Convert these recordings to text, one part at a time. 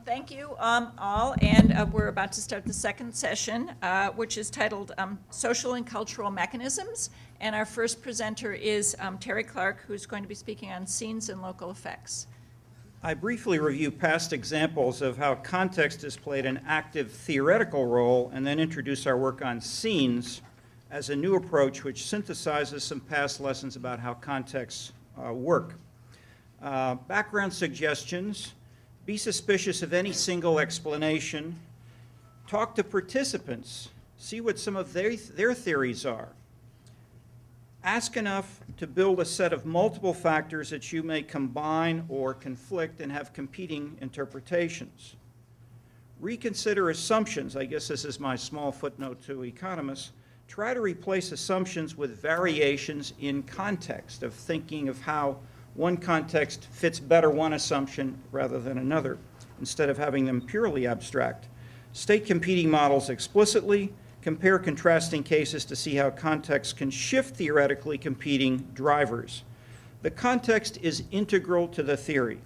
Thank you all, and we're about to start the second session, which is titled Social and Cultural Mechanisms, and our first presenter is Terry Clark, who's going to be speaking on scenes and local effects. I briefly review past examples of how context has played an active theoretical role, and then introduce our work on scenes as a new approach which synthesizes some past lessons about how contexts work. Background suggestions: be suspicious of any single explanation. Talk to participants. See what some of their theories are. Ask enough to build a set of multiple factors that you may combine or conflict and have competing interpretations. Reconsider assumptions. I guess this is my small footnote to economists. Try to replace assumptions with variations in context, of thinking of how one context fits better one assumption rather than another, instead of having them purely abstract. State competing models explicitly. Compare contrasting cases to see how context can shift theoretically competing drivers. The context is integral to the theory.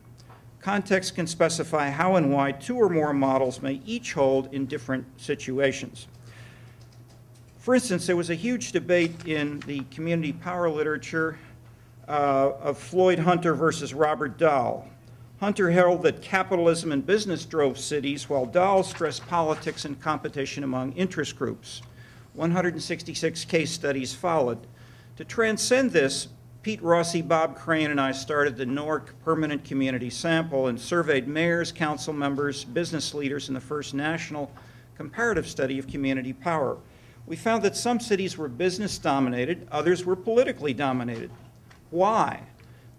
Context can specify how and why two or more models may each hold in different situations. For instance, there was a huge debate in the community power literature of Floyd Hunter versus Robert Dahl. Hunter held that capitalism and business drove cities, while Dahl stressed politics and competition among interest groups. 166 case studies followed. To transcend this, Pete Rossi, Bob Crane, and I started the Newark Permanent Community Sample and surveyed mayors, council members, business leaders in the first national comparative study of community power. We found that some cities were business-dominated, others were politically dominated. Why?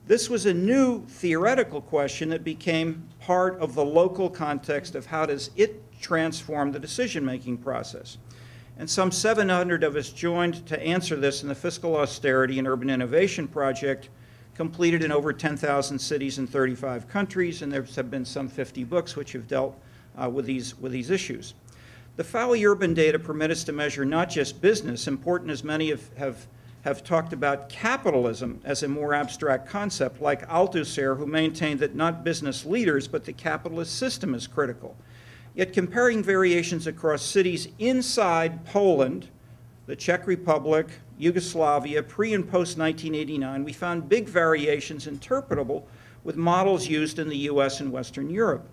This was a new theoretical question that became part of the local context of how does it transform the decision-making process. And some 700 of us joined to answer this in the Fiscal Austerity and Urban Innovation Project, completed in over 10,000 cities in 35 countries, and there have been some 50 books which have dealt with these issues. The Fowey urban data permit us to measure not just business, important as many have talked about capitalism as a more abstract concept, like Althusser, who maintained that not business leaders, but the capitalist system is critical. Yet comparing variations across cities inside Poland, the Czech Republic, Yugoslavia, pre- and post-1989, we found big variations interpretable with models used in the US and Western Europe.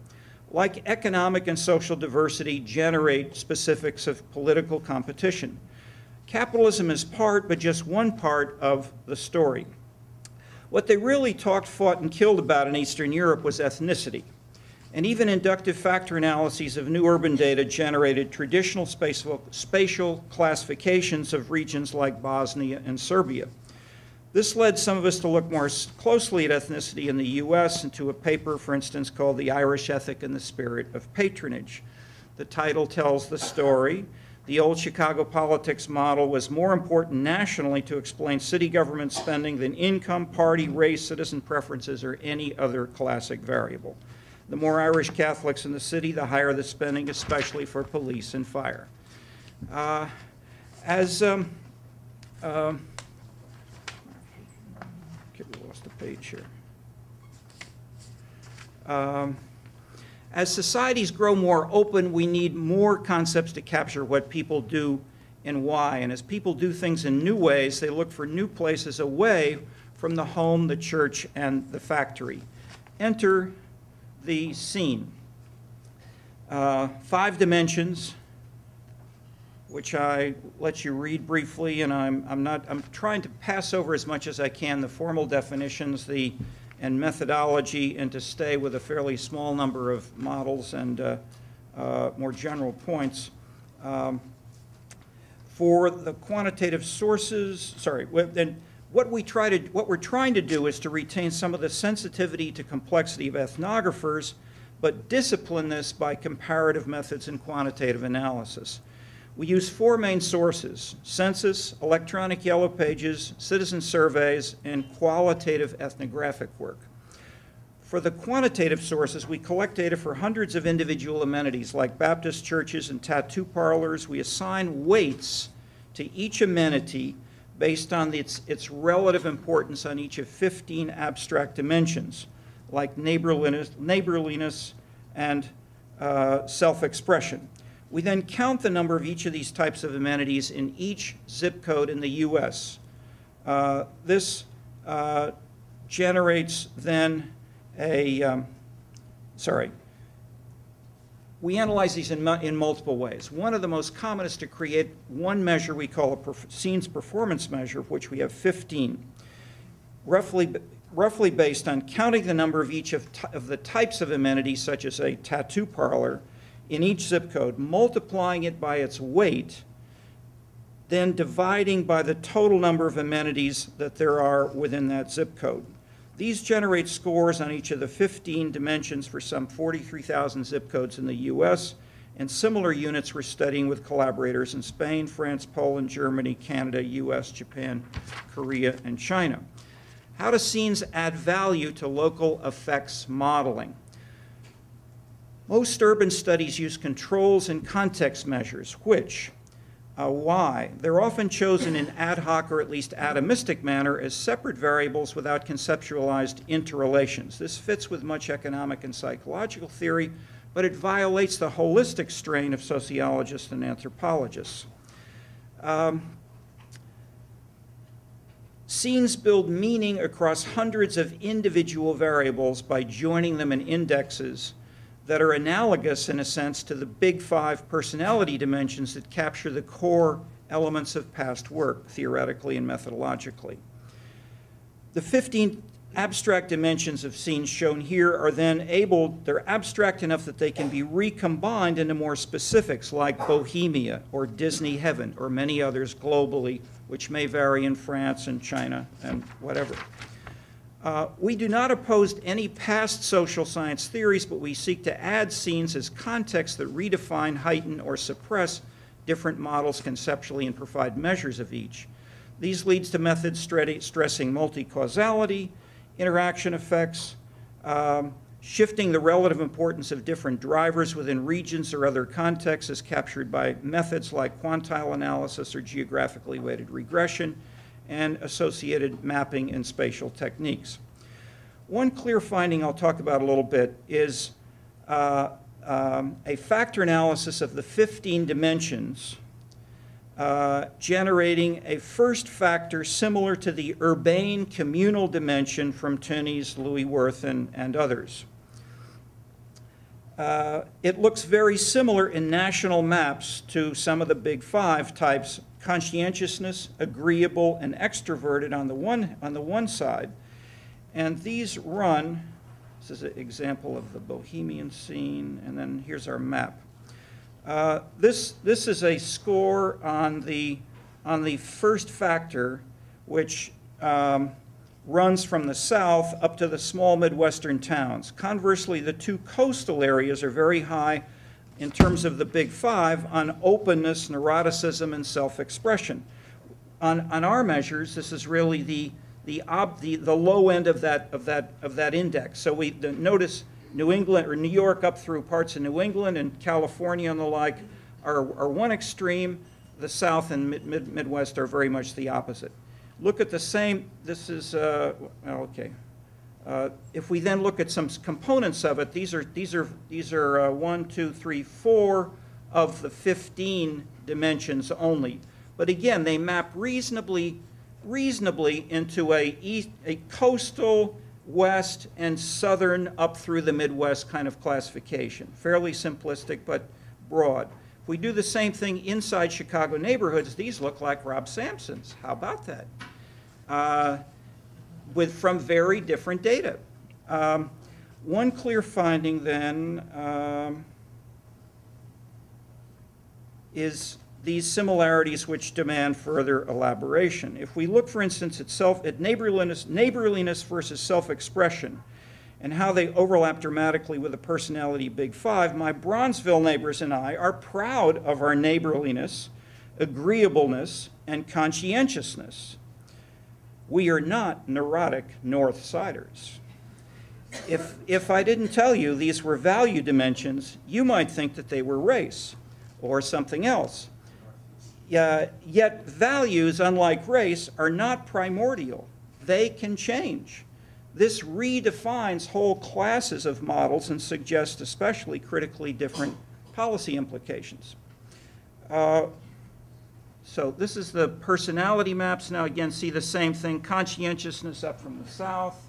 Like economic and social diversity generate specifics of political competition. Capitalism is part, but just one part, of the story. What they really talked, fought, and killed about in Eastern Europe was ethnicity. And even inductive factor analyses of new urban data generated traditional spatial classifications of regions like Bosnia and Serbia. This led some of us to look more closely at ethnicity in the US and to a paper, for instance, called The Irish Ethic and the Spirit of Patronage. The title tells the story. The old Chicago politics model was more important nationally to explain city government spending than income, party, race, citizen preferences, or any other classic variable. The more Irish Catholics in the city, the higher the spending, especially for police and fire. Okay, we lost a page here. As societies grow more open, we need more concepts to capture what people do and why. And as people do things in new ways, they look for new places away from the home, the church, and the factory. Enter the scene. 5 dimensions, which I let you read briefly, and I'm trying to pass over as much as I can the formal definitions, and methodology, and to stay with a fairly small number of models and more general points. For the quantitative sources, and what we're trying to do is to retain some of the sensitivity to complexity of ethnographers, but discipline this by comparative methods and quantitative analysis. We use 4 main sources: census, electronic yellow pages, citizen surveys, and qualitative ethnographic work. For the quantitative sources, we collect data for hundreds of individual amenities like Baptist churches and tattoo parlors. We assign weights to each amenity based on its relative importance on each of 15 abstract dimensions, like neighborliness, and self-expression. We then count the number of each of these types of amenities in each zip code in the US. This generates then we analyze these in multiple ways. One of the most common is to create one measure we call a scenes performance measure, of which we have 15, roughly based on counting the number of each of the types of amenities, such as a tattoo parlor, in each zip code, multiplying it by its weight, then dividing by the total number of amenities that there are within that zip code. These generate scores on each of the 15 dimensions for some 43,000 zip codes in the US, and similar units we're studying with collaborators in Spain, France, Poland, Germany, Canada, US, Japan, Korea, and China. How do scenes add value to local effects modeling? Most urban studies use controls and context measures, which, why? They're often chosen in ad hoc or at least atomistic manner as separate variables without conceptualized interrelations. This fits with much economic and psychological theory, but it violates the holistic strain of sociologists and anthropologists. Scenes build meaning across hundreds of individual variables by joining them in indexes that are analogous, in a sense, to the big five personality dimensions that capture the core elements of past work, theoretically and methodologically. The 15 abstract dimensions of scenes shown here are then they're abstract enough that they can be recombined into more specifics, like Bohemia or Disney Heaven or many others globally, which may vary in France and China and whatever. We do not oppose any past social science theories, but we seek to add scenes as contexts that redefine, heighten, or suppress different models conceptually and provide measures of each. These leads to methods stressing multi-causality, interaction effects, shifting the relative importance of different drivers within regions or other contexts as captured by methods like quantile analysis or geographically weighted regression, and associated mapping and spatial techniques. One clear finding I'll talk about a little bit is a factor analysis of the 15 dimensions generating a first factor similar to the urbane communal dimension from Tunney's, Louis Wirth, and others. It looks very similar in national maps to some of the big five types: conscientiousness, agreeable, and extroverted on the one side. And these run, this is an example of the Bohemian scene, and then here's our map. This is a score on the first factor, which runs from the south up to the small Midwestern towns. Conversely, the two coastal areas are very high in terms of the big five on openness, neuroticism, and self-expression. On our measures, this is really the low end of that index. So we notice New England or New York up through parts of New England and California and the like are one extreme. The South and Midwest are very much the opposite. Look at the same. This is okay. If we then look at some components of it, these are 1, 2, 3, 4 of the 15 dimensions only. But again, they map reasonably into a coastal, west, and southern up through the Midwest kind of classification. Fairly simplistic, but broad. If we do the same thing inside Chicago neighborhoods, these look like Rob Sampson's. How about that? From very different data. One clear finding then is these similarities which demand further elaboration. If we look, for instance, at neighborliness versus self-expression and how they overlap dramatically with the personality big five, my Bronzeville neighbors and I are proud of our neighborliness, agreeableness, and conscientiousness. We are not neurotic North Siders. If I didn't tell you these were value dimensions, you might think that they were race or something else. Yet values, unlike race, are not primordial. They can change. this redefines whole classes of models and suggests especially critically different policy implications. So this is the personality maps. Now again, see the same thing, conscientiousness up from the south,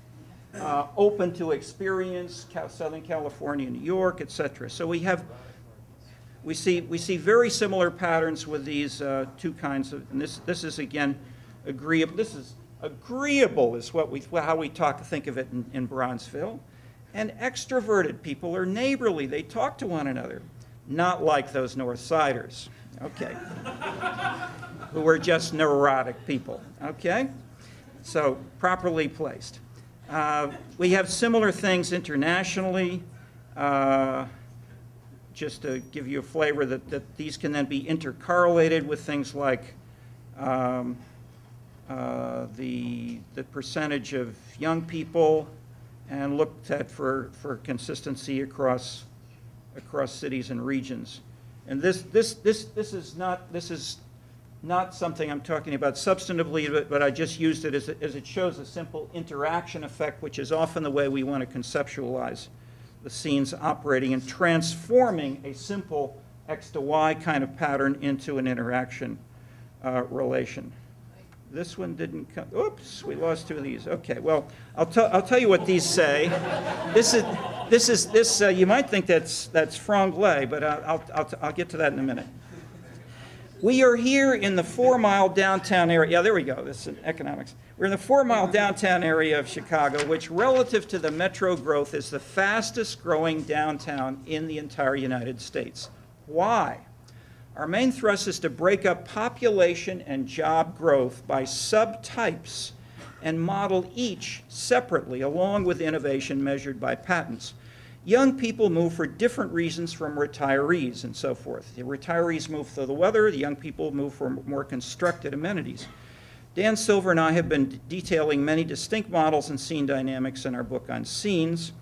open to experience, Southern California, New York, etc. So we see very similar patterns with these two kinds of, and this is again agreeable. This is agreeable is how we think of it in Bronzeville. And extroverted people are neighborly. They talk to one another, not like those North Siders. Okay, who are just neurotic people, okay? So properly placed. We have similar things internationally. Just to give you a flavor that these can then be intercorrelated with things like the percentage of young people and looked at for consistency across cities and regions. And this is not something I'm talking about substantively, but I just used it as it shows a simple interaction effect, which is often the way we want to conceptualize the scenes operating and transforming a simple X to Y kind of pattern into an interaction relation. This one didn't come. Oops, we lost two of these. Okay, well, I'll tell you what these say. This you might think that's franglais, but I'll get to that in a minute. We are here in the 4-mile downtown area. Yeah, there we go. This is economics. We're in the 4-mile downtown area of Chicago, which relative to the metro growth is the fastest growing downtown in the entire United States. Why? Our main thrust is to break up population and job growth by subtypes and model each separately, along with innovation measured by patents. Young people move for different reasons from retirees and so forth. The retirees move for the weather, the young people move for more constructed amenities. Dan Silver and I have been detailing many distinct models and scene dynamics in our book on scenes.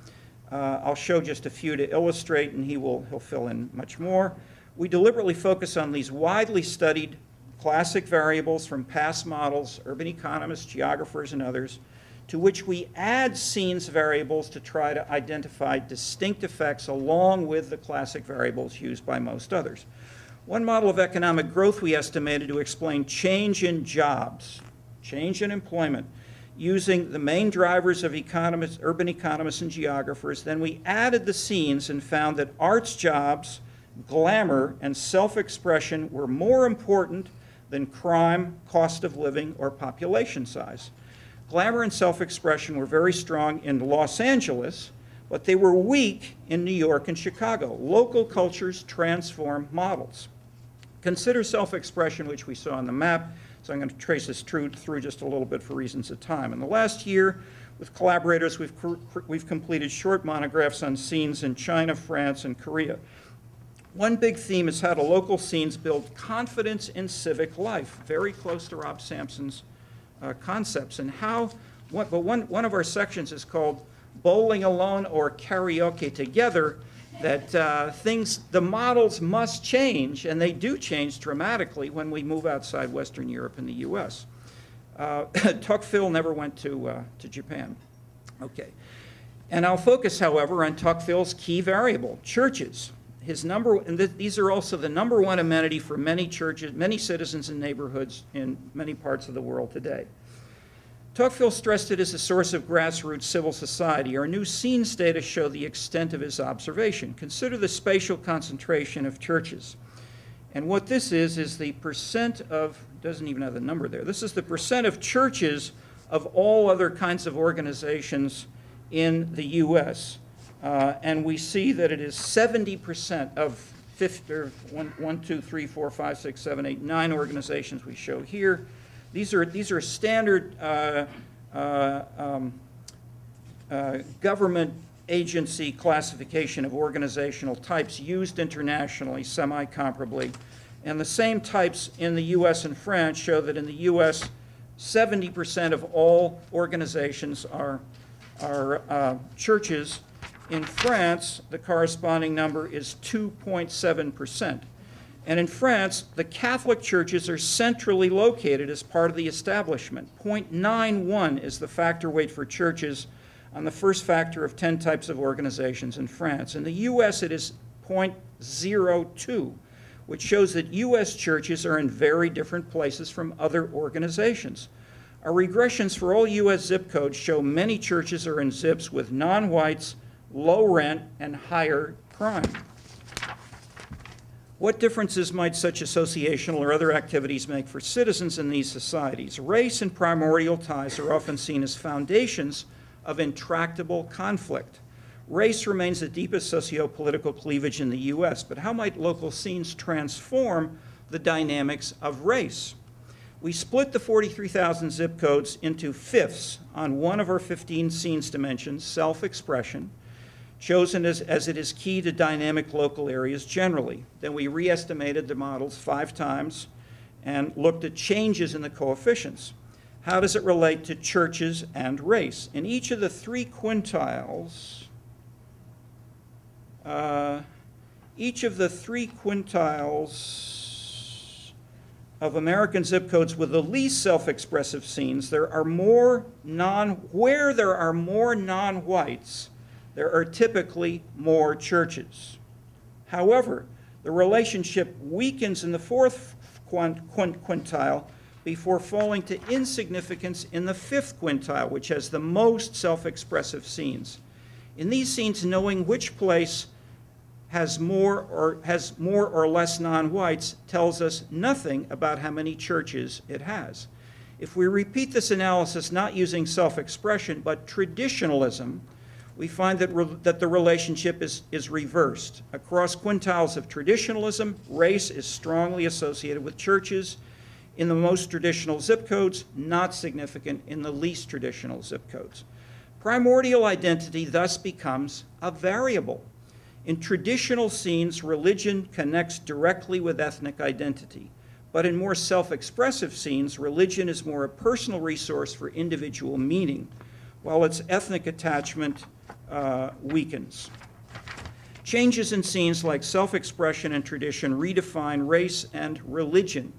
I'll show just a few to illustrate, and he'll fill in much more. We deliberately focus on these widely studied classic variables from past models, urban economists, geographers, and others, to which we add scenes variables to try to identify distinct effects along with the classic variables used by most others. One model of economic growth we estimated to explain change in jobs, change in employment, using the main drivers of economists, urban economists and geographers. Then we added the scenes and found that arts jobs, glamour, and self-expression were more important than crime, cost of living, or population size. Glamour and self-expression were very strong in Los Angeles, but they were weak in New York and Chicago. Local cultures transform models. Consider self-expression, which we saw on the map, so I'm going to trace this through just a little bit for reasons of time. In the last year, with collaborators, we've completed short monographs on scenes in China, France, and Korea. One big theme is how do local scenes build confidence in civic life, very close to Rob Sampson's concepts. And one of our sections is called Bowling Alone or Karaoke Together, that the models must change, and they do change dramatically when we move outside Western Europe and the US. Tocqueville never went to Japan. Okay. And I'll focus, however, on Tocqueville's key variable, churches. These are also the #1 amenity for many churches, many citizens and neighborhoods in many parts of the world today. Tocqueville stressed it as a source of grassroots civil society. Our new scenes data show the extent of his observation. Consider the spatial concentration of churches. And what this is the percent of, doesn't even have the number there, this is the percent of churches of all other kinds of organizations in the US. And we see that it is 70% of 9 organizations we show here. These are standard government agency classification of organizational types used internationally semi-comparably. And the same types in the US and France show that in the US, 70% of all organizations are churches. In France, the corresponding number is 2.7%. And in France, the Catholic churches are centrally located as part of the establishment. 0.91 is the factor weight for churches on the first factor of 10 types of organizations in France. In the US, it is 0.02, which shows that US churches are in very different places from other organizations. Our regressions for all US zip codes show many churches are in zips with non-whites, low rent, and higher crime. What differences might such associational or other activities make for citizens in these societies? Race and primordial ties are often seen as foundations of intractable conflict. Race remains the deepest socio-political cleavage in the US, but how might local scenes transform the dynamics of race? We split the 43,000 zip codes into fifths on one of our 15 scenes dimensions, self-expression, chosen as it is key to dynamic local areas generally. Then we re-estimated the models 5 times and looked at changes in the coefficients. How does it relate to churches and race? In each of the 3 quintiles, of American zip codes with the least self-expressive scenes, where there are more non-whites, there are typically more churches. However, the relationship weakens in the 4th quintile before falling to insignificance in the 5th quintile, which has the most self-expressive scenes. In these scenes, knowing which place has more or less non-whites tells us nothing about how many churches it has. If we repeat this analysis not using self-expression but traditionalism, we find that the relationship is reversed. Across quintiles of traditionalism, race is strongly associated with churches. In the most traditional zip codes, not significant in the least traditional zip codes. Primordial identity thus becomes a variable. In traditional scenes, religion connects directly with ethnic identity. But in more self-expressive scenes, religion is more a personal resource for individual meaning, while its ethnic attachment weakens. Changes in scenes like self-expression and tradition redefine race and religion.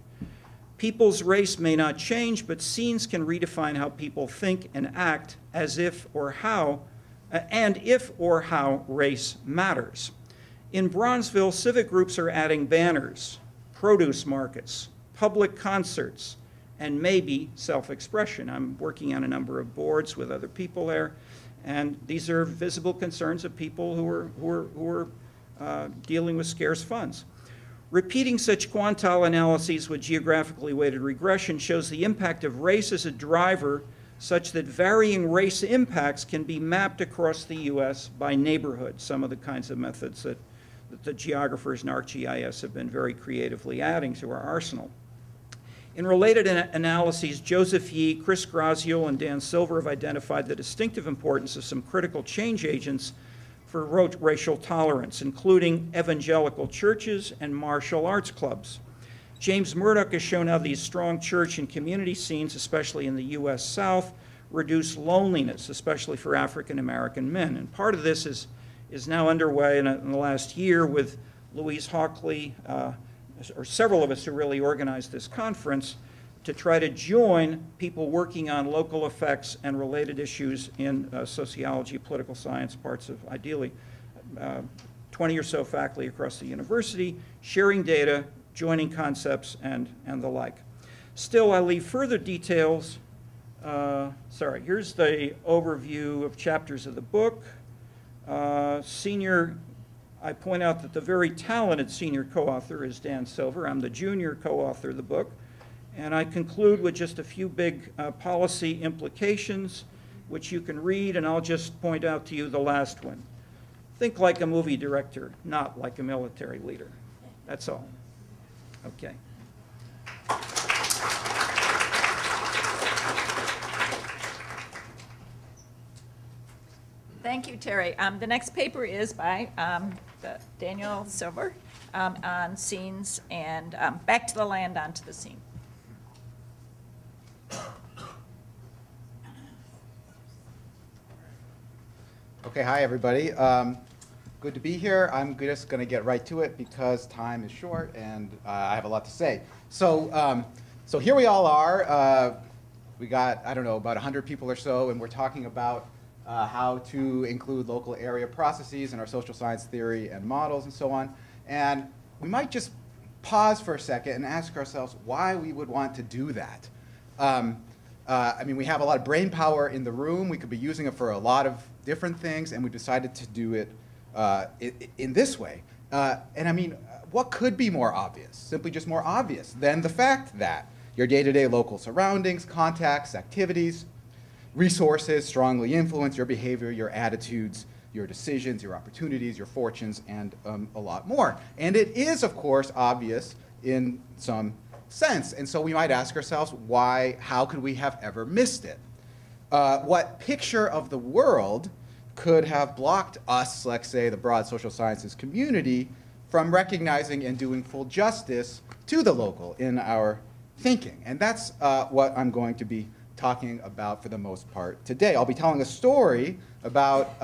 People's race may not change, but scenes can redefine how people think and act as if or how race matters. In Bronzeville, civic groups are adding banners, produce markets, public concerts, and maybe self-expression. I'm working on a number of boards with other people there, and these are visible concerns of people who are dealing with scarce funds. Repeating such quantile analyses with geographically weighted regression shows the impact of race as a driver such that varying race impacts can be mapped across the US by neighborhood, some of the kinds of methods that the geographers in ArcGIS have been very creatively adding to our arsenal. In related analyses, Joseph Yee, Chris Graziel, and Dan Silver have identified the distinctive importance of some critical change agents for racial tolerance, including evangelical churches and martial arts clubs. James Murdoch has shown how these strong church and community scenes, especially in the US South, reduce loneliness, especially for African American men. And part of this is now underway in the last year with Louise Hockley, or several of us who really organized this conference, to try to join people working on local effects and related issues in sociology, political science, parts of, ideally, 20 or so faculty across the university, sharing data, joining concepts, and the like. Still, I leave further details. Here's the overview of chapters of the book. I point out that the very talented senior co-author is Dan Silver. I'm the junior co-author of the book. And I conclude with just a few big policy implications, which you can read, and I'll just point out to you the last one. Think like a movie director, not like a military leader. That's all. Okay. Thank you, Terry. The next paper is by Daniel Silver on scenes and back to the land, onto the scene. Okay, hi everybody. Good to be here. I'm just going to get right to it because time is short and I have a lot to say. So here we all are. We got, I don't know, about 100 people or so, and we're talking about how to include local area processes in our social science theory and models and so on. And we might just pause for a second and ask ourselves why we would want to do that. I mean, we have a lot of brain power in the room. We could be using it for a lot of different things, and we decided to do it in this way. And I mean, what could be more obvious, simply just more obvious than the fact that your day-to-day local surroundings, contacts, activities, resources strongly influence your behavior, your attitudes, your decisions, your opportunities, your fortunes, and a lot more. And it is, of course, obvious in some sense. And so we might ask ourselves, how could we have ever missed it? What picture of the world could have blocked us, let's say the broad social sciences community, from recognizing and doing full justice to the local in our thinking? And that's what I'm going to be talking about for the most part today. I'll be telling a story about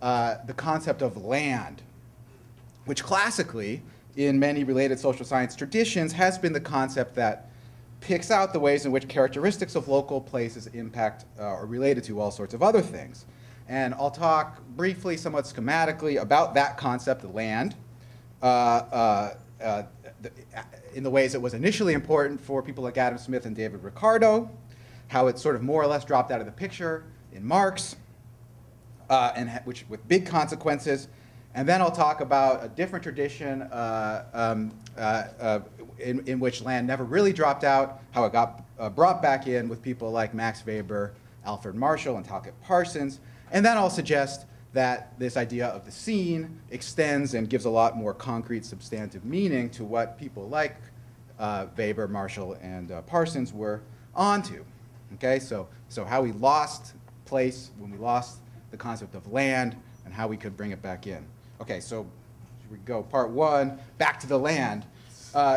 the concept of land, which classically, in many related social science traditions, has been the concept that picks out the ways in which characteristics of local places impact or related to all sorts of other things. And I'll talk briefly, somewhat schematically, about that concept, the land, in the ways it was initially important for people like Adam Smith and David Ricardo, how it sort of more or less dropped out of the picture in Marx, which with big consequences. And then I'll talk about a different tradition in which land never really dropped out, how it got brought back in with people like Max Weber, Alfred Marshall, and Talcott Parsons. And then I'll suggest that this idea of the scene extends and gives a lot more concrete, substantive meaning to what people like Weber, Marshall, and Parsons were onto. Okay, so how we lost place when we lost the concept of land and how we could bring it back in. Okay, so here we go. Part one, back to the land.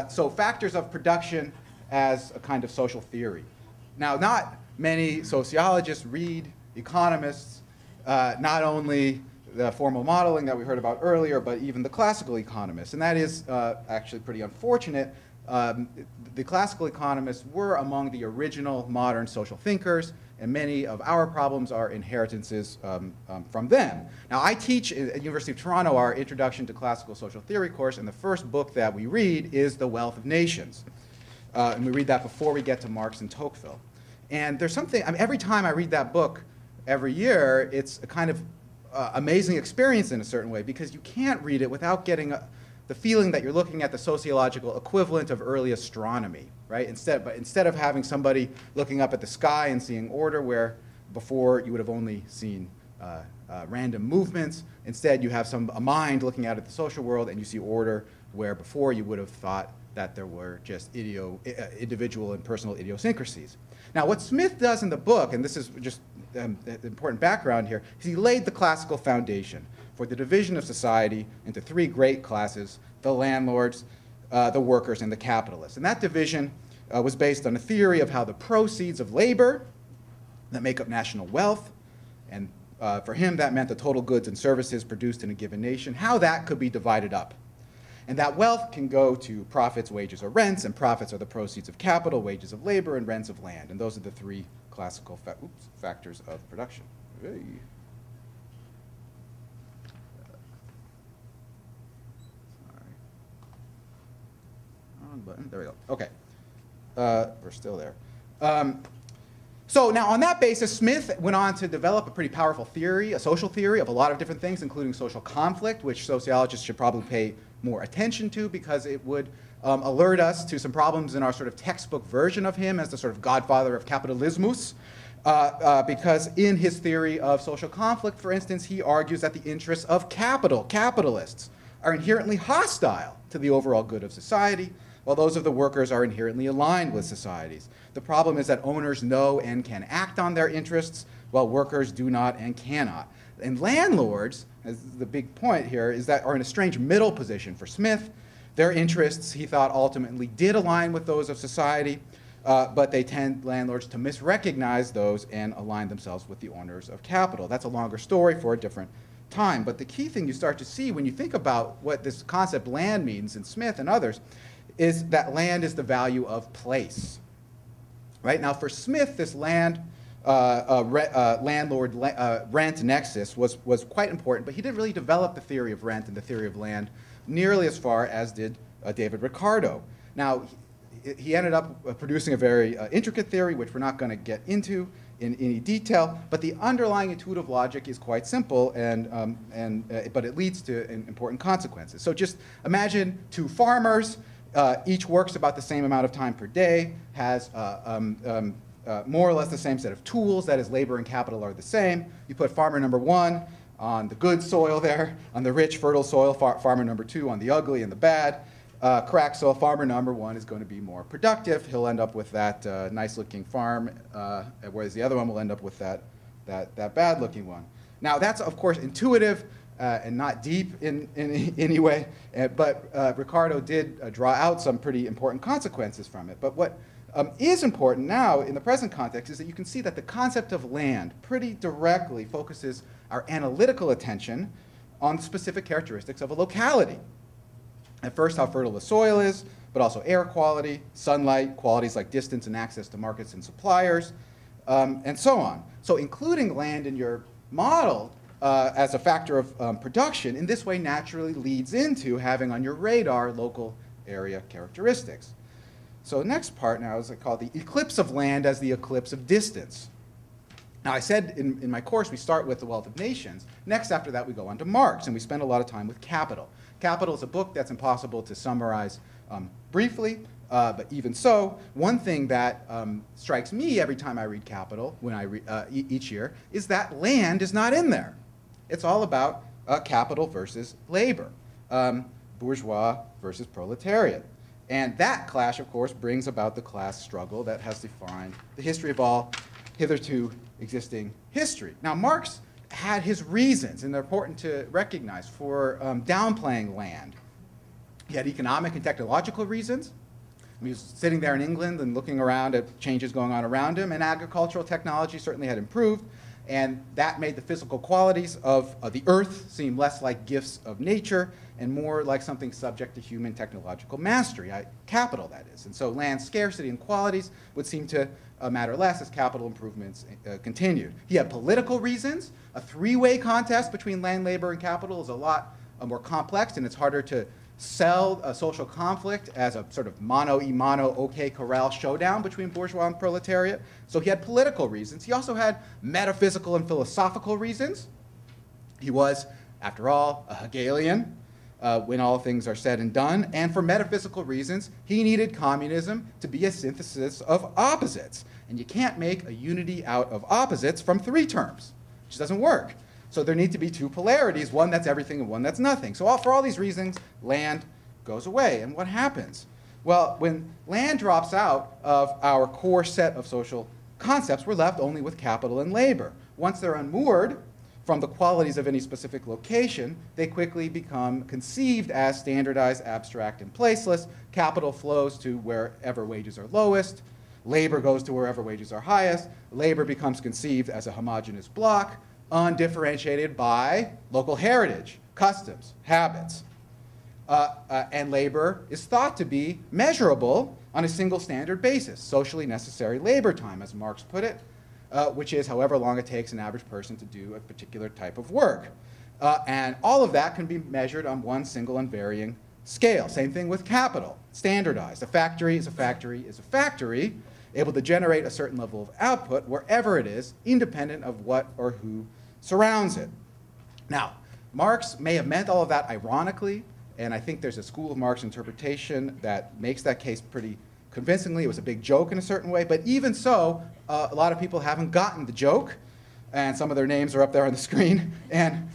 So factors of production as a kind of social theory. Now, not many sociologists read economists, not only the formal modeling that we heard about earlier, but even the classical economists. And that is actually pretty unfortunate. The classical economists were among the original modern social thinkers, and many of our problems are inheritances from them. Now, I teach at the University of Toronto our Introduction to Classical Social Theory course, and the first book that we read is The Wealth of Nations. And we read that before we get to Marx and Tocqueville. And there's something, I mean, every time I read that book every year, it's a kind of amazing experience in a certain way, because you can't read it without getting the feeling that you're looking at the sociological equivalent of early astronomy, right? Instead of having somebody looking up at the sky and seeing order, where before you would have only seen random movements, instead you have a mind looking out at the social world and you see order, where before you would have thought that there were just individual and personal idiosyncrasies. Now, what Smith does in the book, and this is just the important background here, is he laid the classical foundation for the division of society into three great classes: the landlords, the workers, and the capitalists. And that division was based on a theory of how the proceeds of labor that make up national wealth, and for him that meant the total goods and services produced in a given nation, how that could be divided up. And that wealth can go to profits, wages, or rents, and profits are the proceeds of capital, wages of labor, and rents of land. And those are the three classical factors of production. Hey. Button. There we go. Okay. We're still there. So now on that basis, Smith went on to develop a pretty powerful theory, a social theory of a lot of different things, including social conflict, which sociologists should probably pay more attention to, because it would alert us to some problems in our sort of textbook version of him as the sort of godfather of capitalismus. Because in his theory of social conflict, for instance, he argues that the interests of capitalists, are inherently hostile to the overall good of society, while those of the workers are inherently aligned with societies. The problem is that owners know and can act on their interests, while workers do not and cannot. And landlords, as the big point here, is that are in a strange middle position for Smith. Their interests, he thought, ultimately did align with those of society, but they tend, landlords, to misrecognize those and align themselves with the owners of capital. That's a longer story for a different time. But the key thing you start to see when you think about what this concept land means in Smith and others is that land is the value of place. Right? Now, for Smith, this land rent nexus was quite important, but he didn't really develop the theory of rent and the theory of land nearly as far as did David Ricardo. Now, he ended up producing a very intricate theory, which we're not going to get into in any detail, but the underlying intuitive logic is quite simple, but it leads to important consequences. So just imagine two farmers, each works about the same amount of time per day, has more or less the same set of tools, that is, labor and capital are the same. You put farmer number one on the good soil there, on the rich, fertile soil, farmer number two on the ugly and the bad. Crack soil, farmer number one is going to be more productive. He'll end up with that nice-looking farm, whereas the other one will end up with that bad-looking one. Now, that's, of course, intuitive and not deep in any way, but Ricardo did draw out some pretty important consequences from it. But what is important now in the present context is that you can see that the concept of land pretty directly focuses our analytical attention on specific characteristics of a locality. At first, how fertile the soil is, but also air quality, sunlight, qualities like distance and access to markets and suppliers, and so on. So including land in your model as a factor of production in this way naturally leads into having on your radar local area characteristics. So the next part now is called the eclipse of land as the eclipse of distance. Now, I said in my course we start with The Wealth of Nations. Next, after that, we go on to Marx, and we spend a lot of time with Capital. Capital is a book that's impossible to summarize briefly, but even so, one thing that strikes me every time I read Capital, when I read each year, is that land is not in there. It's all about capital versus labor, bourgeois versus proletariat. And that clash, of course, brings about the class struggle that has defined the history of all hitherto existing history. Now, Marx had his reasons, and they're important to recognize, for downplaying land. He had economic and technological reasons. He was sitting there in England and looking around at changes going on around him, and agricultural technology certainly had improved, and that made the physical qualities of the earth seem less like gifts of nature and more like something subject to human technological mastery, capital, that is. And so land scarcity and qualities would seem to matter less as capital improvements continued. He had political reasons. A three-way contest between land, labor, and capital is a lot more complex, and it's harder to sell a social conflict as a sort of mano-y-mano, OK corral showdown between bourgeois and proletariat. So he had political reasons. He also had metaphysical and philosophical reasons. He was, after all, a Hegelian when all things are said and done. And for metaphysical reasons, he needed communism to be a synthesis of opposites. And you can't make a unity out of opposites from three terms, which doesn't work. So there need to be two polarities, one that's everything and one that's nothing. So for all these reasons, land goes away. And what happens? Well, when land drops out of our core set of social concepts, we're left only with capital and labor. Once they're unmoored from the qualities of any specific location, they quickly become conceived as standardized, abstract, and placeless. Capital flows to wherever wages are lowest. Labor goes to wherever wages are highest. Labor becomes conceived as a homogeneous block, undifferentiated by local heritage, customs, habits. And labor is thought to be measurable on a single standard basis, socially necessary labor time, as Marx put it, which is however long it takes an average person to do a particular type of work. And all of that can be measured on one single unvarying scale. Same thing with capital, standardized. A factory is a factory is a factory, able to generate a certain level of output wherever it is, independent of what or who surrounds it. Now, Marx may have meant all of that ironically, and I think there's a school of Marx interpretation that makes that case pretty convincingly. It was a big joke in a certain way, but even so, a lot of people haven't gotten the joke, and some of their names are up there on the screen. And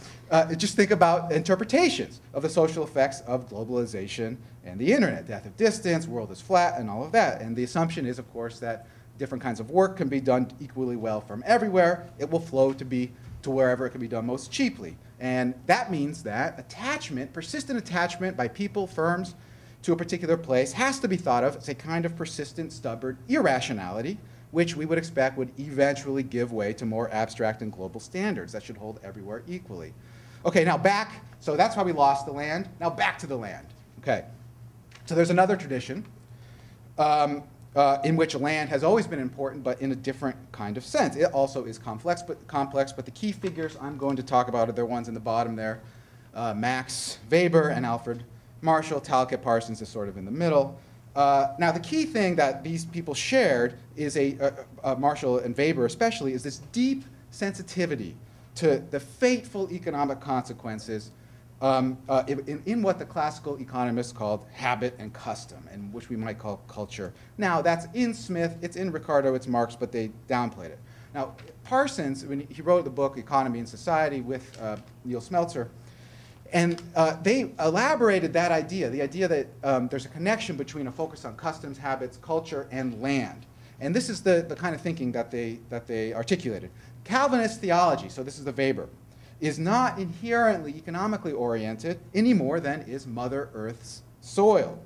just think about interpretations of the social effects of globalization and the internet. Death of distance, world is flat, and all of that. And the assumption is, of course, that different kinds of work can be done equally well from everywhere. It will flow to wherever it can be done most cheaply. And that means that attachment, persistent attachment by people, firms, to a particular place has to be thought of as a kind of persistent, stubborn irrationality, which we would expect would eventually give way to more abstract and global standards that should hold everywhere equally. Okay, now back, so that's why we lost the land. Now back to the land. Okay, so there's another tradition in which land has always been important, but in a different kind of sense. It also is complex, but the key figures I'm going to talk about are the ones in the bottom there. Max Weber and Alfred Marshall. Talcott Parsons is sort of in the middle. Now, the key thing that these people shared is Marshall and Weber especially, is this deep sensitivity to the fateful economic consequences in what the classical economists called habit and custom, and which we might call culture. Now, that's in Smith, it's in Ricardo, it's Marx, but they downplayed it. Now, Parsons, when he wrote the book Economy and Society with Neil Smeltzer, and they elaborated that idea, the idea that there's a connection between a focus on customs, habits, culture, and land. And this is the kind of thinking that they articulated. Calvinist theology, so this is the Weber, is not inherently economically oriented any more than is Mother Earth's soil.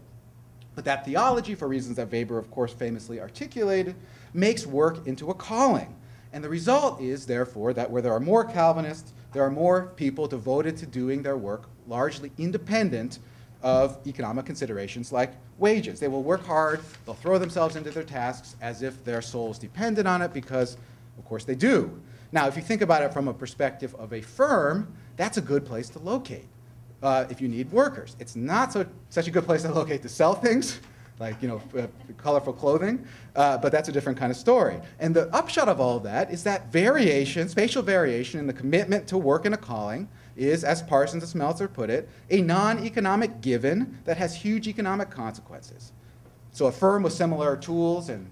But that theology, for reasons that Weber, of course, famously articulated, makes work into a calling. And the result is, therefore, that where there are more Calvinists, there are more people devoted to doing their work largely independent of economic considerations like wages. They will work hard, they'll throw themselves into their tasks as if their souls depended on it, because, of course, they do. Now, if you think about it from a perspective of a firm, that's a good place to locate if you need workers. It's not such a good place to locate to sell things, like colorful clothing, but that's a different kind of story. And the upshot of all of that is that variation, spatial variation in the commitment to work in a calling is, as Parsons and Smeltzer put it, a non-economic given that has huge economic consequences. So a firm with similar tools and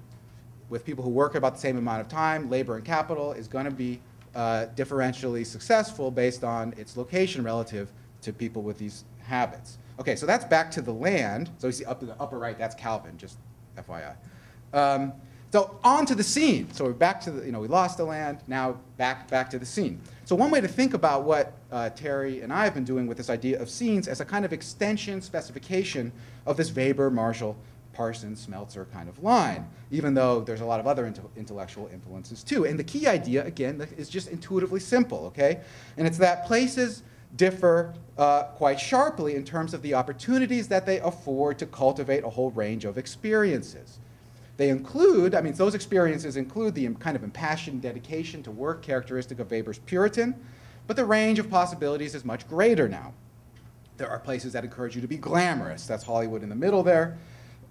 with people who work about the same amount of time, labor and capital, is going to be differentially successful based on its location relative to people with these habits. Okay, so that's back to the land. So you see up in the upper right, that's Calvin, just FYI. So on to the scene. So we're back to the, we lost the land, now back to the scene. So one way to think about what Terry and I have been doing with this idea of scenes as a kind of extension, specification of this Weber, Marshall, Parsons, Smeltzer kind of line, even though there's a lot of other intellectual influences too. And the key idea, again, is just intuitively simple, okay? And it's that places differ quite sharply in terms of the opportunities that they afford to cultivate a whole range of experiences. They include, those experiences include the kind of impassioned dedication to work characteristic of Weber's Puritan, but the range of possibilities is much greater now. There are places that encourage you to be glamorous. That's Hollywood in the middle there.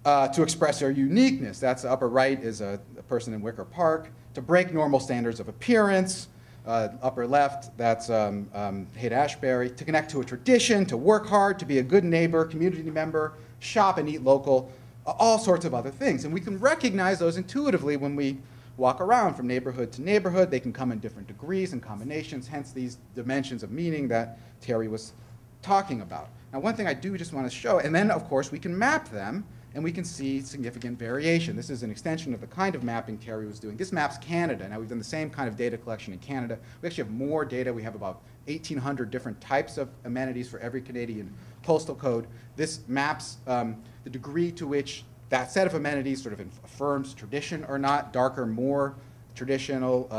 To express their uniqueness. That's the upper right is a person in Wicker Park. To break normal standards of appearance. Upper left, that's Haight-Ashbury. To connect to a tradition, to work hard, to be a good neighbor, community member, shop and eat local, all sorts of other things. And we can recognize those intuitively when we walk around from neighborhood to neighborhood. They can come in different degrees and combinations, hence these dimensions of meaning that Terry was talking about. Now, one thing I do just want to show, and then, of course, we can map them, and we can see significant variation. This is an extension of the kind of mapping Terry was doing. This maps Canada. Now, we've done the same kind of data collection in Canada. We actually have more data. We have about 1,800 different types of amenities for every Canadian postal code. This maps the degree to which that set of amenities sort of affirms tradition or not, darker, more traditional,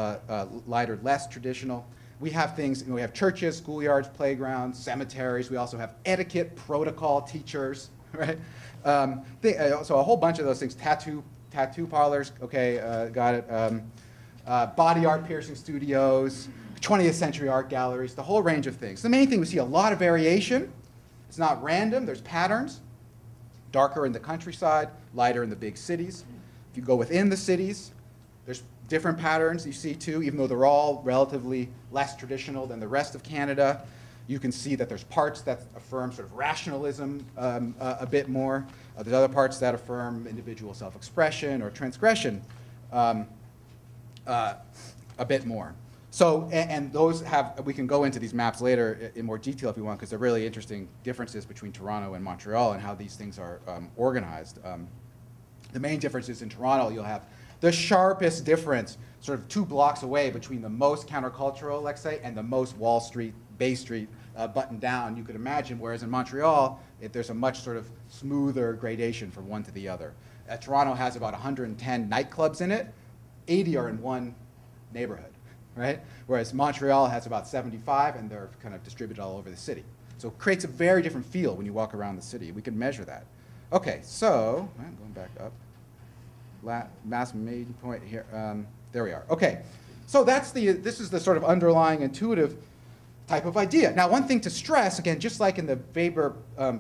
lighter, less traditional. We have things, we have churches, schoolyards, playgrounds, cemeteries. We also have etiquette, protocol, teachers, right? So a whole bunch of those things, tattoo parlors, okay, got it. Body art piercing studios, 20th century art galleries, the whole range of things. The main thing, we see a lot of variation. It's not random, there's patterns. Darker in the countryside, lighter in the big cities. If you go within the cities, there's different patterns you see too, even though they're all relatively less traditional than the rest of Canada. You can see that there's parts that affirm sort of rationalism a bit more. There's other parts that affirm individual self-expression or transgression a bit more. So, and those have, we can go into these maps later in more detail if you want, because they're really interesting differences between Toronto and Montreal and how these things are organized. The main difference is in Toronto, you'll have the sharpest difference sort of 2 blocks away between the most countercultural, let's say, and the most Wall Street, Bay Street buttoned down you could imagine, whereas in Montreal, there's a much sort of smoother gradation from one to the other. Toronto has about 110 nightclubs in it, 80 are in one neighborhood, right? Whereas Montreal has about 75, and they're kind of distributed all over the city. So it creates a very different feel when you walk around the city. We can measure that. Okay, so, going back up. mass main point here. There we are. Okay, so this is the sort of underlying intuitive type of idea. Now, one thing to stress, again, just like in the Weber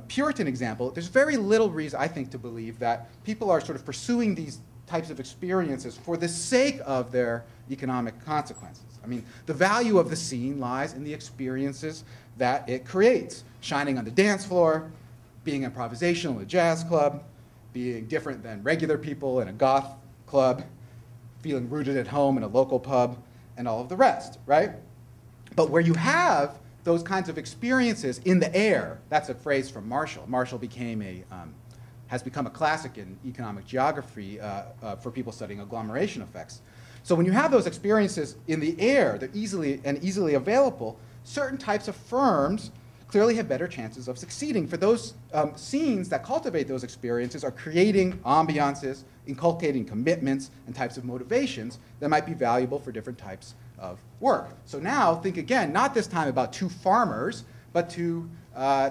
Puritan example, there's very little reason, I think, to believe that people are sort of pursuing these types of experiences for the sake of their economic consequences. I mean, the value of the scene lies in the experiences that it creates. Shining on the dance floor, being improvisational in a jazz club, being different than regular people in a goth club, feeling rooted at home in a local pub, and all of the rest, right? But where you have those kinds of experiences in the air, that's a phrase from Marshall. Marshall has become a classic in economic geography for people studying agglomeration effects. So when you have those experiences in the air, they're easily available, certain types of firms clearly have better chances of succeeding. For those scenes that cultivate those experiences are creating ambiances, inculcating commitments and types of motivations that might be valuable for different types of work. So now think again, not this time about two farmers, but two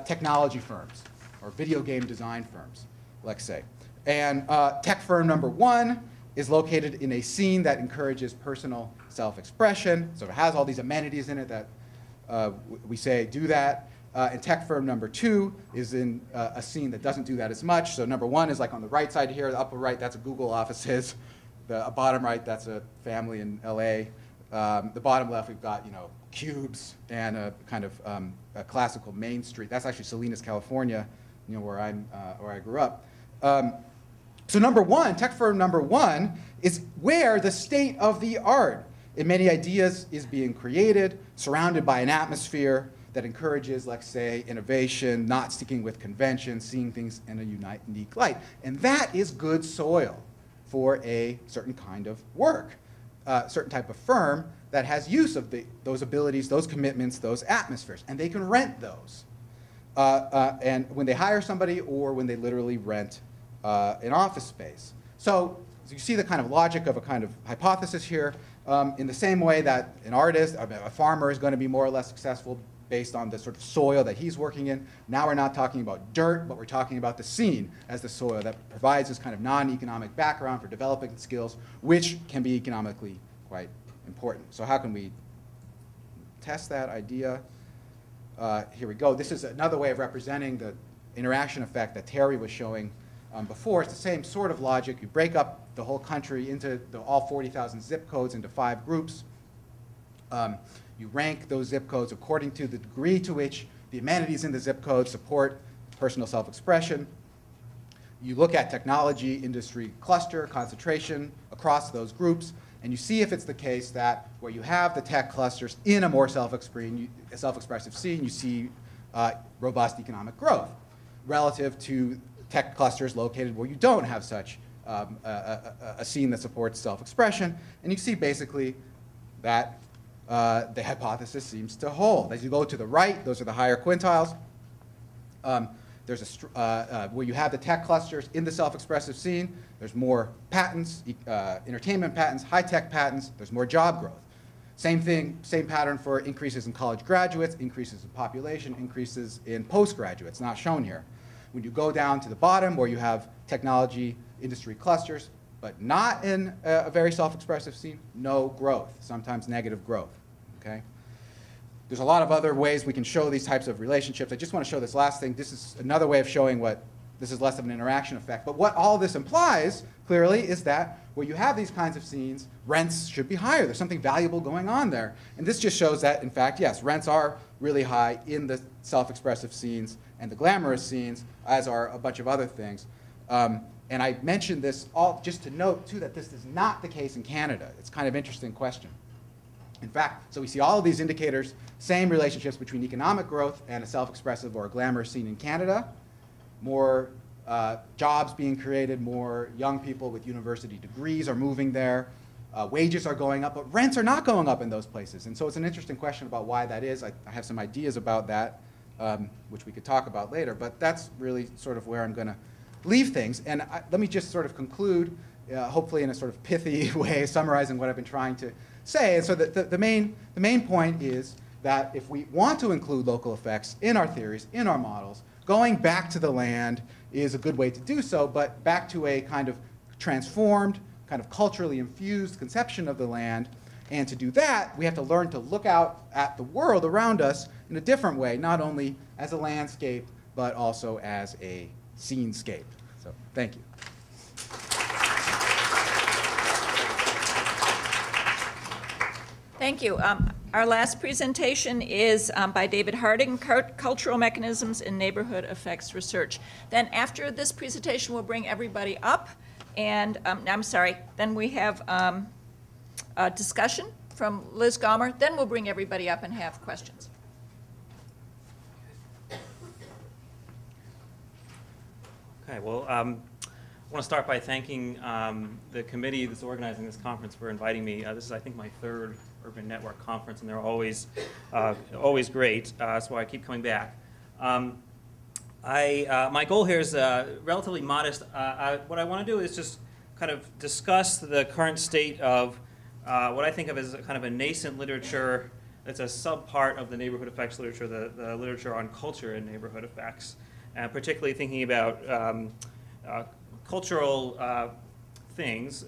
technology firms or video game design firms, let's say. And tech firm number one is located in a scene that encourages personal self-expression, so it has all these amenities in it that we say do that. And tech firm number two is in a scene that doesn't do that as much. So number one is like on the right side here, the upper right, that's a Google offices. The bottom right, that's a family in LA. The bottom left, we've got, cubes and a kind of a classical Main Street. That's actually Salinas, California, where I grew up. So number one, tech firm number one is where the state of the art in many ideas is being created, surrounded by an atmosphere that encourages, let's say, innovation, not sticking with convention, seeing things in a unique light. And that is good soil for a certain kind of work, certain type of firm that has use of those abilities, those commitments, those atmospheres. And they can rent those. And when they hire somebody or when they literally rent an office space. So you see the kind of logic of a kind of hypothesis here. In the same way that an artist, a farmer is going to be more or less successful based on the sort of soil that he's working in. Now we're not talking about dirt, but we're talking about the scene as the soil that provides this kind of non-economic background for developing skills, which can be economically quite important. So how can we test that idea? Here we go. This is another way of representing the interaction effect that Terry was showing before. It's the same sort of logic. You break up the whole country into all 40,000 zip codes into 5 groups. You rank those zip codes according to the degree to which the amenities in the zip code support personal self-expression. You look at technology, industry cluster, concentration across those groups, and you see if it's the case that where you have the tech clusters in a more self-expressive scene, you see robust economic growth relative to tech clusters located where you don't have such a scene that supports self-expression. And you see basically that the hypothesis seems to hold. As you go to the right, those are the higher quintiles. There's where you have the tech clusters in the self-expressive scene, there's more patents, entertainment patents, high-tech patents, there's more job growth. Same thing, same pattern for increases in college graduates, increases in population, increases in postgraduates, not shown here. When you go down to the bottom where you have technology industry clusters, but not in a very self-expressive scene, no growth, sometimes negative growth, okay? There's a lot of other ways we can show these types of relationships. I just want to show this last thing. This is another way of showing what, this is less of an interaction effect, but what all this implies, clearly, is that where you have these kinds of scenes, rents should be higher. There's something valuable going on there. And this just shows that, in fact, yes, rents are really high in the self-expressive scenes and the glamorous scenes, as are a bunch of other things. And I mentioned this all just to note, too, that this is not the case in Canada. It's kind of an interesting question. In fact, so we see all of these indicators, same relationships between economic growth and a self-expressive or a glamorous scene in Canada, more jobs being created, more young people with university degrees are moving there, wages are going up, but rents are not going up in those places. And so it's an interesting question about why that is. I have some ideas about that, which we could talk about later, but that's really sort of where I'm going to leave things. And let me just sort of conclude, hopefully in a sort of pithy way, summarizing what I've been trying to say. And so the main point is that if we want to include local effects in our theories, in our models, going back to the land is a good way to do so, but back to a kind of transformed, kind of culturally infused conception of the land. And to do that, we have to learn to look out at the world around us in a different way, not only as a landscape, but also as a scenescape. So thank you. Thank you. Our last presentation is by David Harding, Cultural Mechanisms in Neighborhood Effects Research. Then after this presentation, we'll bring everybody up. And I'm sorry, then we have a discussion from Liz Gaumer. Then we'll bring everybody up and have questions. Okay, well, I want to start by thanking the committee that's organizing this conference for inviting me. This is, I think, my third Urban Network conference, and they're always great. That's why I keep coming back. My goal here is relatively modest. What I want to do is just kind of discuss the current state of what I think of as kind of a nascent literature that's a subpart of the neighborhood effects literature, the literature on culture and neighborhood effects, and particularly thinking about cultural things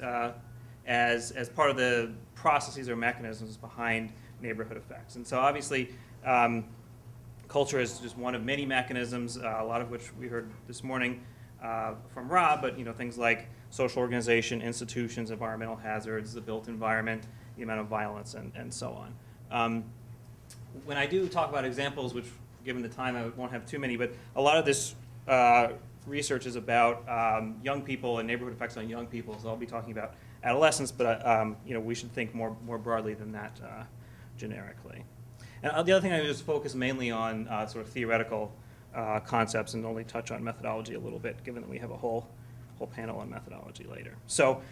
as part of the processes or mechanisms behind neighborhood effects. And so obviously, culture is just one of many mechanisms, a lot of which we heard this morning from Rob, but things like social organization, institutions, environmental hazards, the built environment, the amount of violence, and so on. When I do talk about examples, which given the time I won't have too many, but a lot of this research is about young people and neighborhood effects on young people, so I'll be talking about adolescents, but we should think more broadly than that generically. And the other thing I just focus mainly on sort of theoretical concepts and only touch on methodology a little bit, given that we have a whole panel on methodology later. So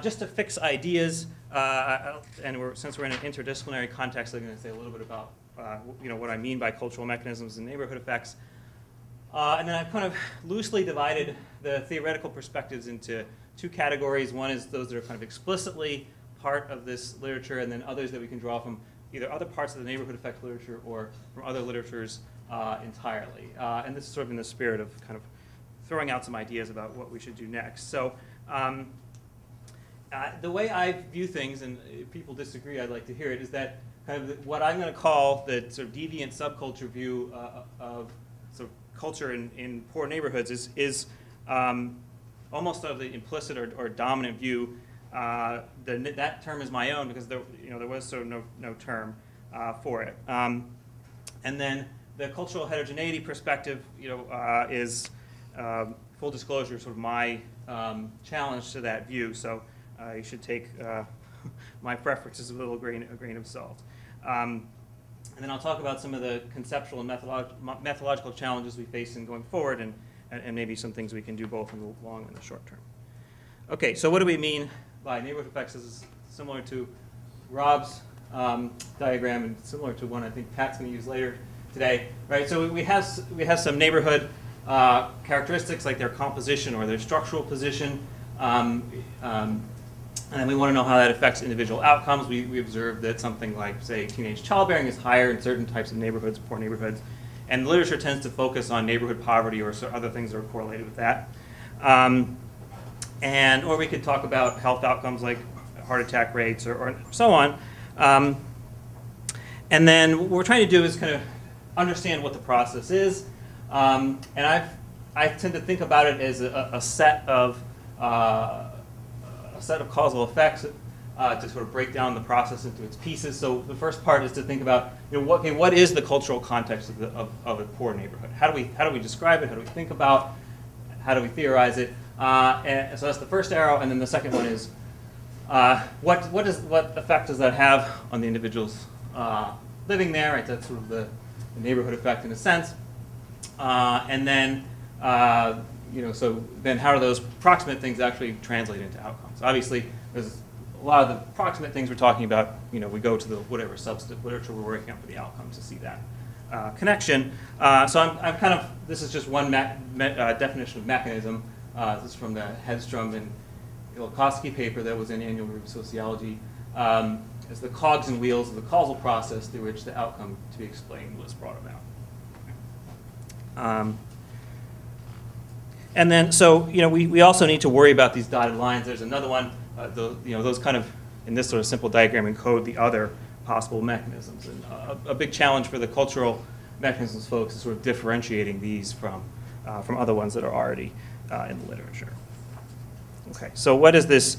just to fix ideas, and since we're in an interdisciplinary context, I'm going to say a little bit about what I mean by cultural mechanisms and neighborhood effects. And then I've kind of loosely divided the theoretical perspectives into two categories. One is those that are kind of explicitly part of this literature, and then others that we can draw from either other parts of the neighborhood effect literature or from other literatures entirely. And this is sort of in the spirit of kind of throwing out some ideas about what we should do next. So the way I view things, and if people disagree, I'd like to hear it, is that kind of what I'm going to call the sort of deviant subculture view of sort of culture in poor neighborhoods is almost of the implicit or dominant view. That term is my own because there was sort of no term for it. And then the cultural heterogeneity perspective, is full disclosure, sort of my challenge to that view. So you should take my preferences with a grain of salt. And then I'll talk about some of the conceptual and methodological challenges we face in going forward, and maybe some things we can do both in the long and the short term. Okay, so what do we mean by neighborhood effects? This is similar to Rob's diagram and similar to one I think Pat's going to use later today. Right? So we have some neighborhood characteristics like their composition or their structural position. And then we want to know how that affects individual outcomes. We observed that something like, say, teenage childbearing is higher in certain types of neighborhoods, poor neighborhoods. And the literature tends to focus on neighborhood poverty or other things that are correlated with that. Or we could talk about health outcomes like heart attack rates or so on. And then what we're trying to do is kind of understand what the process is. And I tend to think about it as a set of causal effects to sort of break down the process into its pieces. So the first part is to think about, what is the cultural context of a poor neighborhood? How do we describe it? How do we think about? How do we theorize it? And so that's the first arrow, and then the second one is what effect does that have on the individuals living there? Right, that's sort of the neighborhood effect in a sense. And then so then how do those proximate things actually translate into outcomes? Obviously, there's a lot of the proximate things we're talking about. We go to the whatever substantive literature we're working on for the outcome to see that connection. So I'm kind of, this is just one definition of mechanism. This is from the Hedstrom and Ilikoski paper that was in Annual Review of Sociology. As the cogs and wheels of the causal process through which the outcome to be explained was brought about. And then, so, we also need to worry about these dotted lines. There's another one, those kind of, in this sort of simple diagram, encode the other possible mechanisms. And a big challenge for the cultural mechanisms folks is sort of differentiating these from other ones that are already in the literature. Okay, so what is this,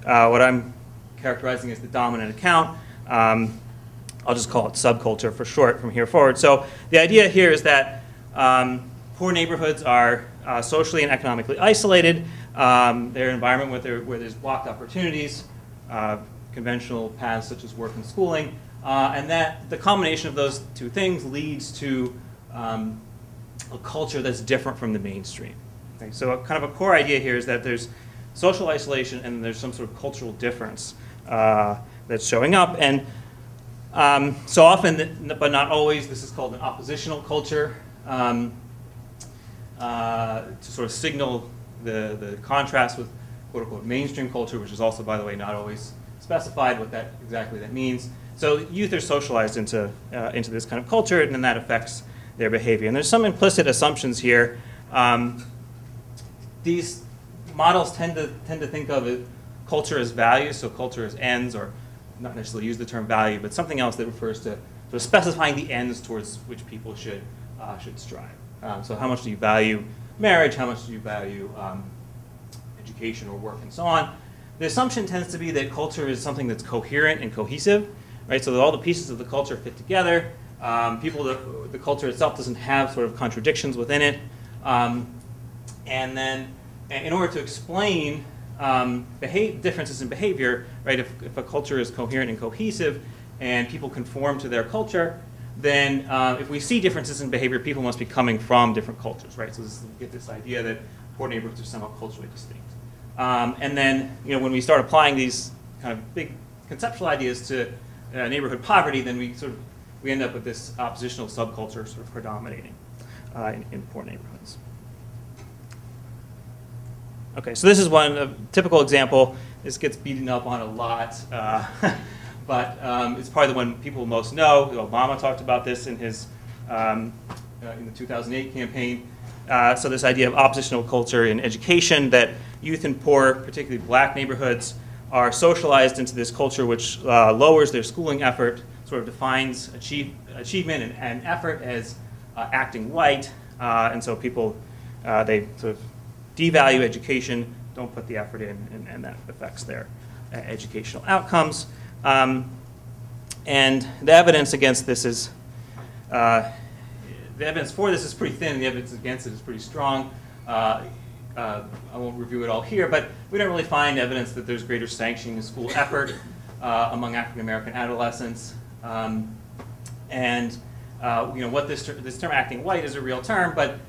what I'm characterizing as the dominant account? I'll just call it subculture for short from here forward. So the idea here is that poor neighborhoods are socially and economically isolated. They're an environment where there's blocked opportunities, conventional paths such as work and schooling, and that the combination of those two things leads to a culture that's different from the mainstream. Okay, so kind of a core idea here is that there's social isolation and there's some sort of cultural difference that's showing up. And so often, but not always, this is called an oppositional culture to sort of signal the contrast with quote-unquote mainstream culture, which is also, by the way, not always specified what exactly that means. So youth are socialized into this kind of culture, and then that affects their behavior. And there's some implicit assumptions here. These models tend to think of culture as values, so culture as ends, or not necessarily use the term value, but something else that refers to sort of specifying the ends towards which people should strive. So how much do you value marriage? How much do you value education or work and so on? The assumption tends to be that culture is something that's coherent and cohesive, right? So that all the pieces of the culture fit together. The culture itself doesn't have sort of contradictions within it. And then in order to explain differences in behavior, right? If a culture is coherent and cohesive and people conform to their culture, then if we see differences in behavior, people must be coming from different cultures, right? So we get this idea that poor neighborhoods are somehow culturally distinct. And then, when we start applying these kind of big conceptual ideas to neighborhood poverty, then we end up with this oppositional subculture sort of predominating in poor neighborhoods. Okay, so this is a typical example. This gets beaten up on a lot, but it's probably the one people most know. Obama talked about this in his in the 2008 campaign. So this idea of oppositional culture in education, that youth in poor, particularly black neighborhoods, are socialized into this culture which lowers their schooling effort, sort of defines achievement and effort as acting white, and so people, they sort of devalue education, don't put the effort in, and that affects their educational outcomes. And the evidence against this is, the evidence for this is pretty thin, the evidence against it is pretty strong. I won't review it all here, but we don't really find evidence that there's greater sanctioning of school effort among African American adolescents. What this term acting white is a real term, but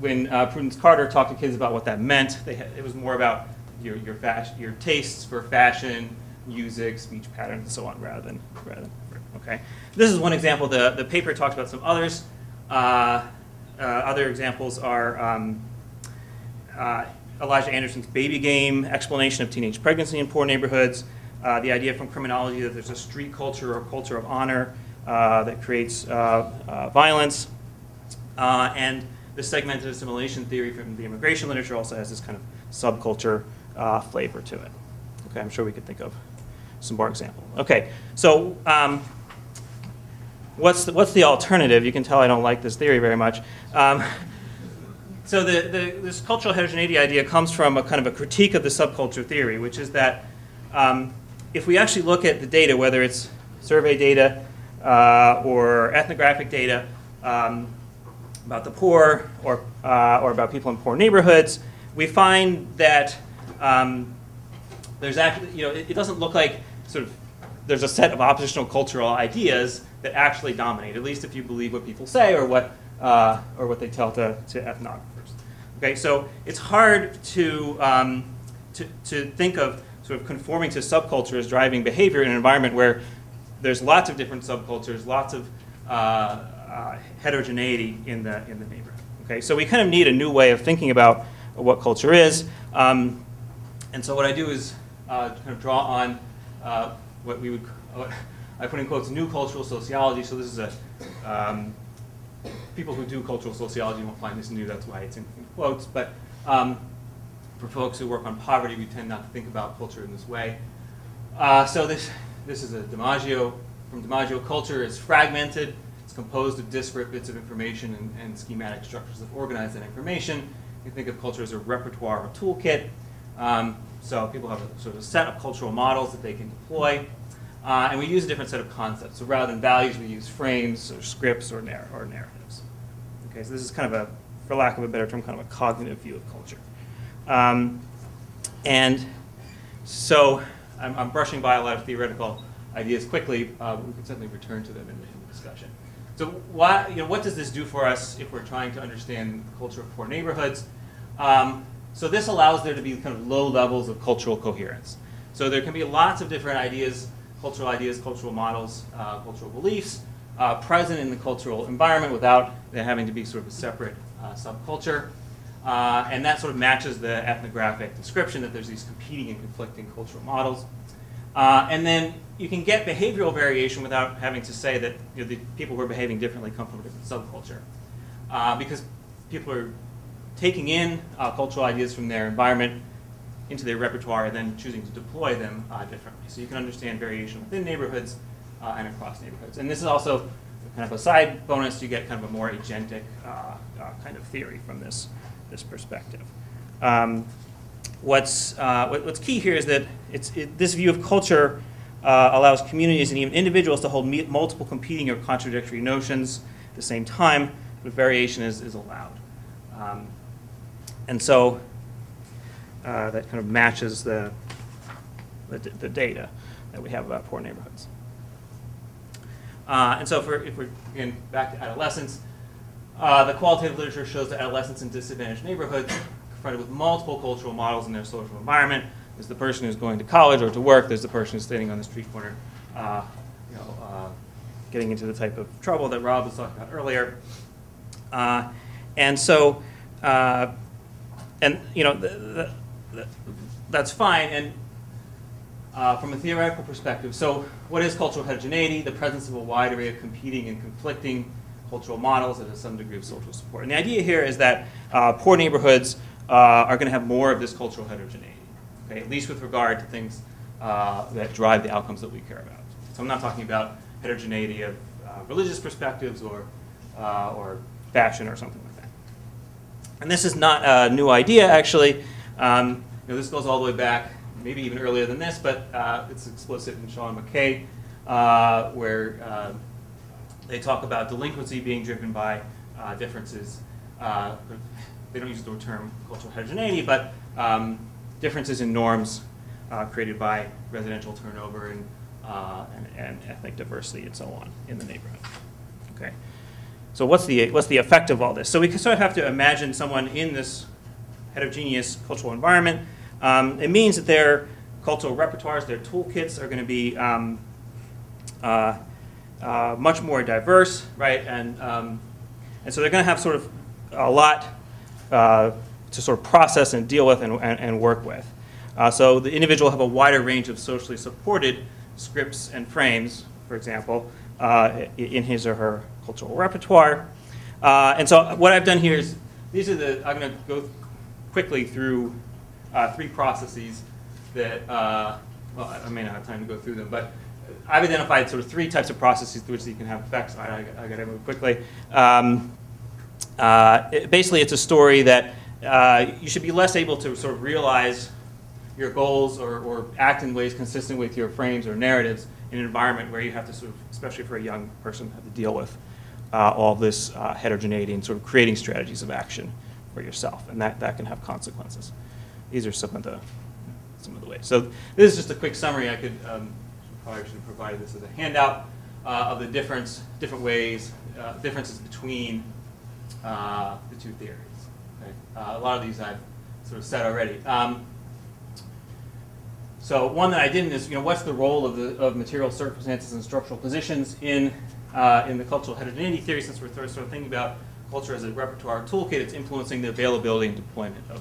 when Prudence Carter talked to kids about what that meant, it was more about your tastes for fashion, music, speech patterns, and so on, rather than okay. This is one example. The paper talks about some others. Other examples are Elijah Anderson's Baby Game explanation of teenage pregnancy in poor neighborhoods. The idea from criminology that there's a street culture or culture of honor that creates violence, and the segmented assimilation theory from the immigration literature also has this kind of subculture flavor to it. Okay, I'm sure we could think of some more examples. Okay, so what's the alternative? You can tell I don't like this theory very much. So this cultural heterogeneity idea comes from a kind of a critique of the subculture theory, which is that if we actually look at the data, whether it's survey data or ethnographic data about the poor or about people in poor neighborhoods, we find that there's actually, it doesn't look like sort of there's a set of oppositional cultural ideas that actually dominate, at least if you believe what people say or what they tell to ethnographers. Okay, so it's hard to think of sort of conforming to subcultures driving behavior in an environment where there's lots of different subcultures, lots of heterogeneity in the neighborhood. Okay, so we kind of need a new way of thinking about what culture is, and so what I do is kind of draw on what we would, I put in quotes, new cultural sociology. So this is people who do cultural sociology won't find this new. That's why it's in quotes. But For folks who work on poverty, we tend not to think about culture in this way. So this is a DiMaggio. From DiMaggio, culture is fragmented. It's composed of disparate bits of information and schematic structures that organize that information. You think of culture as a repertoire or toolkit. So people have a sort of set of cultural models that they can deploy. And we use a different set of concepts. So rather than values, we use frames or scripts or narratives. Okay, so this is kind of a, for lack of a better term, kind of a cognitive view of culture. And so I'm brushing by a lot of theoretical ideas quickly, but we can certainly return to them in the discussion. So what does this do for us if we're trying to understand the culture of poor neighborhoods? So this allows there to be kind of low levels of cultural coherence. So there can be lots of different ideas, cultural models, cultural beliefs present in the cultural environment without there having to be sort of a separate subculture. And that sort of matches the ethnographic description that there's these competing and conflicting cultural models. And then you can get behavioral variation without having to say that the people who are behaving differently come from a different subculture. Because people are taking in cultural ideas from their environment into their repertoire and then choosing to deploy them differently. So you can understand variation within neighborhoods and across neighborhoods. And this is also kind of a side bonus. You get kind of a more agentic kind of theory from this perspective. What's key here is that this view of culture allows communities and even individuals to hold multiple competing or contradictory notions at the same time, but variation is allowed. And so that kind of matches the data that we have about poor neighborhoods. And so if we're again back to adolescence, the qualitative literature shows that adolescents in disadvantaged neighborhoods confronted with multiple cultural models in their social environment. There's the person who's going to college or to work. There's the person who's standing on the street corner, getting into the type of trouble that Rob was talking about earlier. And so, that's fine. And from a theoretical perspective, so what is cultural heterogeneity? The presence of a wide array of competing and conflicting cultural models that has some degree of social support. And the idea here is that poor neighborhoods are going to have more of this cultural heterogeneity, okay? At least with regard to things that drive the outcomes that we care about. So I'm not talking about heterogeneity of religious perspectives or fashion or something like that. And this is not a new idea, actually. This goes all the way back, maybe even earlier than this, but it's explicit in Shaw and McKay, where they talk about delinquency being driven by differences. They don't use the term cultural heterogeneity, but differences in norms created by residential turnover and ethnic diversity and so on in the neighborhood. Okay. So what's the effect of all this? So we sort of have to imagine someone in this heterogeneous cultural environment. It means that their cultural repertoires, their toolkits are going to be much more diverse, right? And so they're going to have sort of a lot to sort of process and deal with and work with. So the individual will have a wider range of socially supported scripts and frames, for example, in his or her cultural repertoire. And so what I've done here is, I'm going to go quickly through 3 processes that, well, I may not have time to go through them, but I've identified sort of 3 types of processes through which you can have effects. I got to move quickly. Basically, it's a story that you should be less able to sort of realize your goals or act in ways consistent with your frames or narratives in an environment where you have to sort of, especially for a young person, have to deal with all this heterogeneity and sort of creating strategies of action for yourself, and that can have consequences. These are some of the ways. So this is just a quick summary. I could probably should have provided this as a handout of the different ways, differences between the 2 theories. Okay? A lot of these I've sort of said already. So one that I didn't is, what's the role of material circumstances and structural positions in the cultural heterogeneity theory? Since we're sort of thinking about culture as a repertoire toolkit, it's influencing the availability and deployment of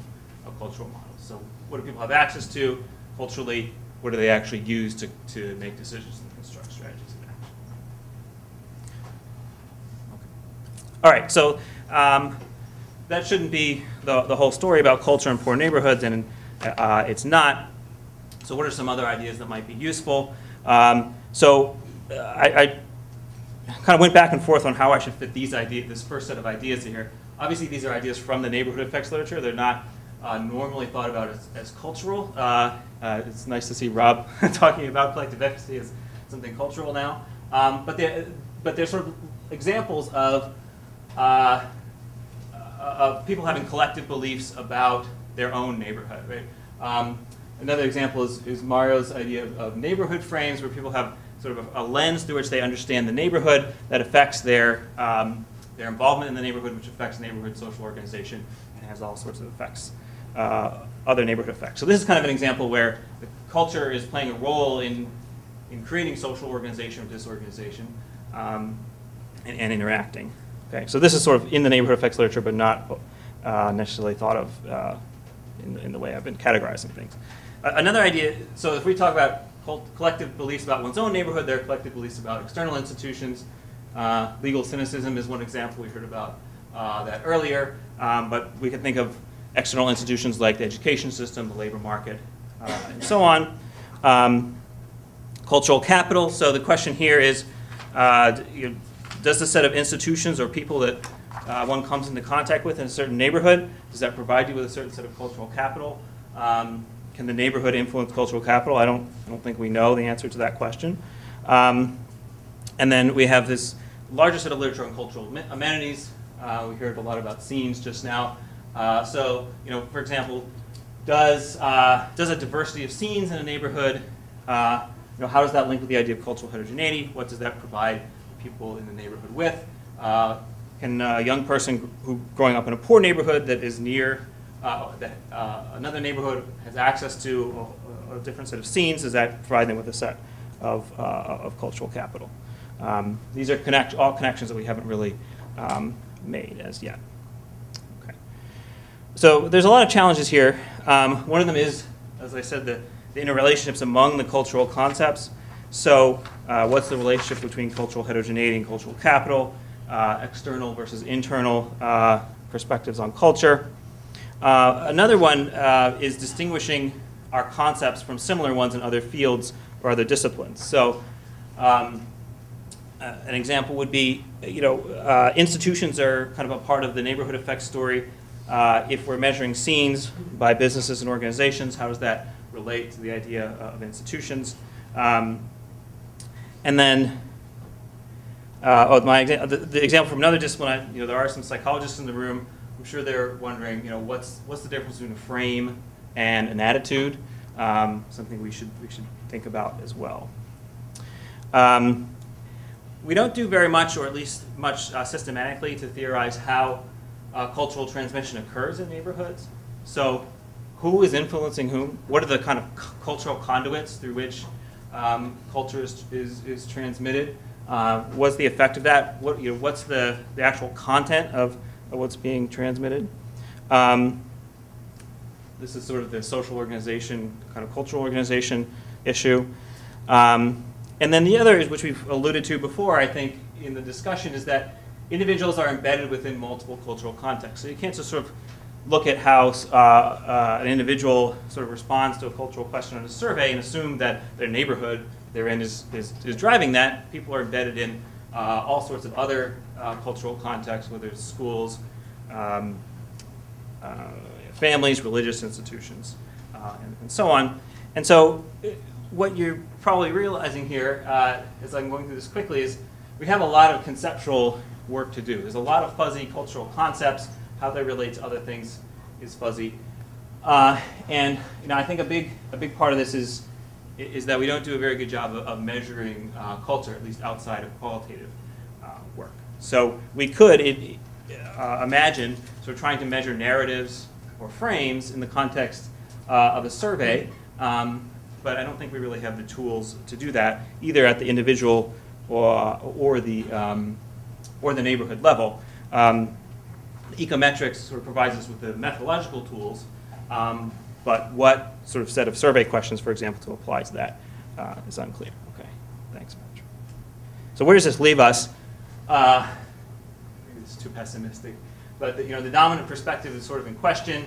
cultural models. So what do people have access to culturally? What do they actually use to make decisions and construct strategies of action? Okay. All right, so that shouldn't be the whole story about culture in poor neighborhoods, and it's not. So what are some other ideas that might be useful? I kind of went back and forth on how I should fit these ideas, this first set of ideas here. Obviously, these are ideas from the neighborhood effects literature. They're not normally thought about as cultural. It's nice to see Rob talking about collective efficacy as something cultural now. But they're sort of examples of people having collective beliefs about their own neighborhood, right? Another example is Mario's idea of neighborhood frames, where people have sort of a lens through which they understand the neighborhood that affects their involvement in the neighborhood, which affects neighborhood social organization and has all sorts of effects, other neighborhood effects. So this is kind of an example where the culture is playing a role in creating social organization or disorganization and interacting. Okay, so this is sort of in the neighborhood effects literature, but not necessarily thought of in the way I've been categorizing things. Another idea, so if we talk about collective beliefs about one's own neighborhood, there are collective beliefs about external institutions. Legal cynicism is one example. We heard about that earlier. But we can think of external institutions like the education system, the labor market, and so on. Cultural capital. So the question here is, does the set of institutions or people that one comes into contact with in a certain neighborhood, does that provide you with a certain set of cultural capital? Can the neighborhood influence cultural capital? I don't think we know the answer to that question. And then we have this larger set of literature on cultural amenities. We heard a lot about scenes just now. So, for example, does a diversity of scenes in a neighborhood, how does that link with the idea of cultural heterogeneity? What does that provide people in the neighborhood with? Can a young person who growing up in a poor neighborhood that is near another neighborhood has access to a different set of scenes, does that provide them with a set of cultural capital? These are all connections that we haven't really made as yet. Okay. So there's a lot of challenges here. One of them is, as I said, the interrelationships among the cultural concepts. So what's the relationship between cultural heterogeneity and cultural capital, external versus internal perspectives on culture? Another one is distinguishing our concepts from similar ones in other fields or other disciplines. So an example would be, institutions are kind of a part of the neighborhood effects story. If we're measuring scenes by businesses and organizations, how does that relate to the idea of institutions? And then, the example from another discipline, there are some psychologists in the room. I'm sure they're wondering, what's the difference between a frame and an attitude? Something we should think about as well. We don't do very much, or at least much systematically, to theorize how cultural transmission occurs in neighborhoods. So, who is influencing whom? What are the kind of cultural conduits through which culture is transmitted? What's the effect of that? What's the actual content of what's being transmitted? This is sort of the social organization, kind of cultural organization issue. And then the other, is, which we've alluded to before, I think, in the discussion, is that individuals are embedded within multiple cultural contexts. So you can't just sort of look at how an individual sort of responds to a cultural question on a survey and assume that their neighborhood they're in is driving that. People are embedded in all sorts of other cultural contexts, whether it's schools, families, religious institutions, and so on. And so what you're probably realizing here, as I'm going through this quickly, is we have a lot of conceptual work to do. There's a lot of fuzzy cultural concepts. How they relate to other things is fuzzy. And I think a big part of this is that we don't do a very good job of measuring culture, at least outside of qualitative work. So we could imagine sort of trying to measure narratives or frames in the context of a survey, but I don't think we really have the tools to do that, either at the individual or the neighborhood level. Econometrics sort of provides us with the methodological tools, but what sort of set of survey questions, for example, to apply to that is unclear. Okay, thanks, Patrick. So where does this leave us? Maybe this is too pessimistic. But the dominant perspective is sort of in question.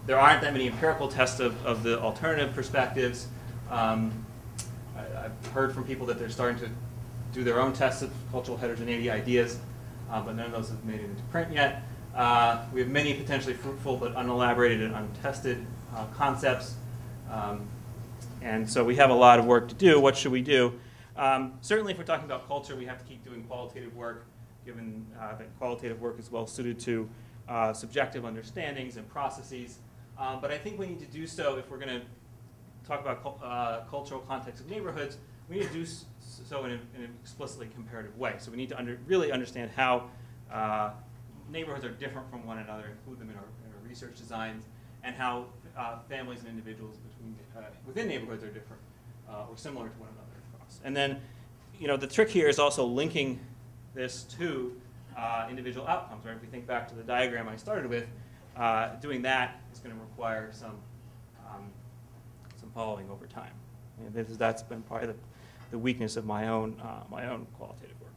There aren't that many empirical tests of the alternative perspectives. I've heard from people that they're starting to do their own tests of cultural heterogeneity ideas, but none of those have made it into print yet. We have many potentially fruitful but unelaborated and untested concepts. And so we have a lot of work to do. What should we do? Certainly if we're talking about culture, we have to keep doing qualitative work, given that qualitative work is well suited to subjective understandings and processes. But I think we need to do so if we're going to talk about cultural context of neighborhoods. We need to do so in an explicitly comparative way. So we need to really understand how neighborhoods are different from one another, include them in our research designs, and how families and individuals within neighborhoods are different or similar to one another across. And then, the trick here is also linking this to individual outcomes, right? If we think back to the diagram I started with, doing that is going to require some following over time. And that's been probably the weakness of my own qualitative work.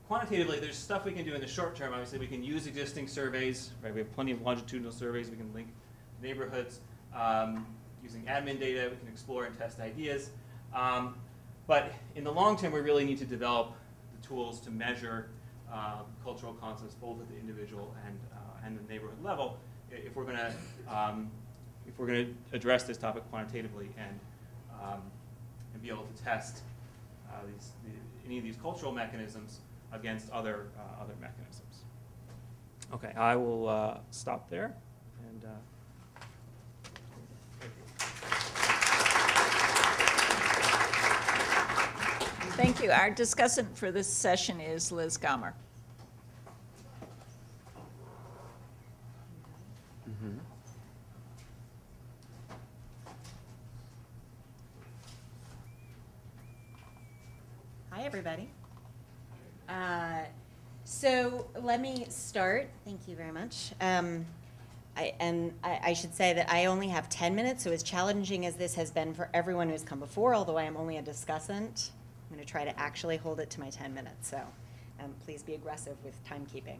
Quantitatively, there's stuff we can do in the short term. Obviously, we can use existing surveys, right? We have plenty of longitudinal surveys. We can link neighborhoods. Using admin data, we can explore and test ideas. But in the long term, we really need to develop the tools to measure cultural concepts both at the individual and the neighborhood level if we're going to address this topic quantitatively and be able to test any of these cultural mechanisms against other mechanisms. Okay, I will stop there. And Thank you. Our discussant for this session is Liz Gommer. Hi, everybody. So let me start. Thank you very much. I should say that I only have 10 minutes, so as challenging as this has been for everyone who's come before, although I am only a discussant, I'm going to try to actually hold it to my 10 minutes. So please be aggressive with timekeeping.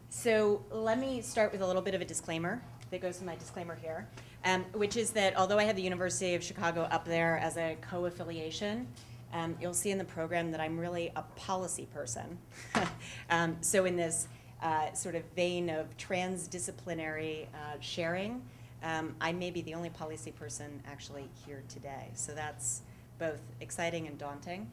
So let me start with a little bit of a disclaimer that goes with my disclaimer here, which is that although I have the University of Chicago up there as a co-affiliation, you'll see in the program that I'm really a policy person. So in this sort of vein of transdisciplinary sharing, I may be the only policy person actually here today. So that's both exciting and daunting.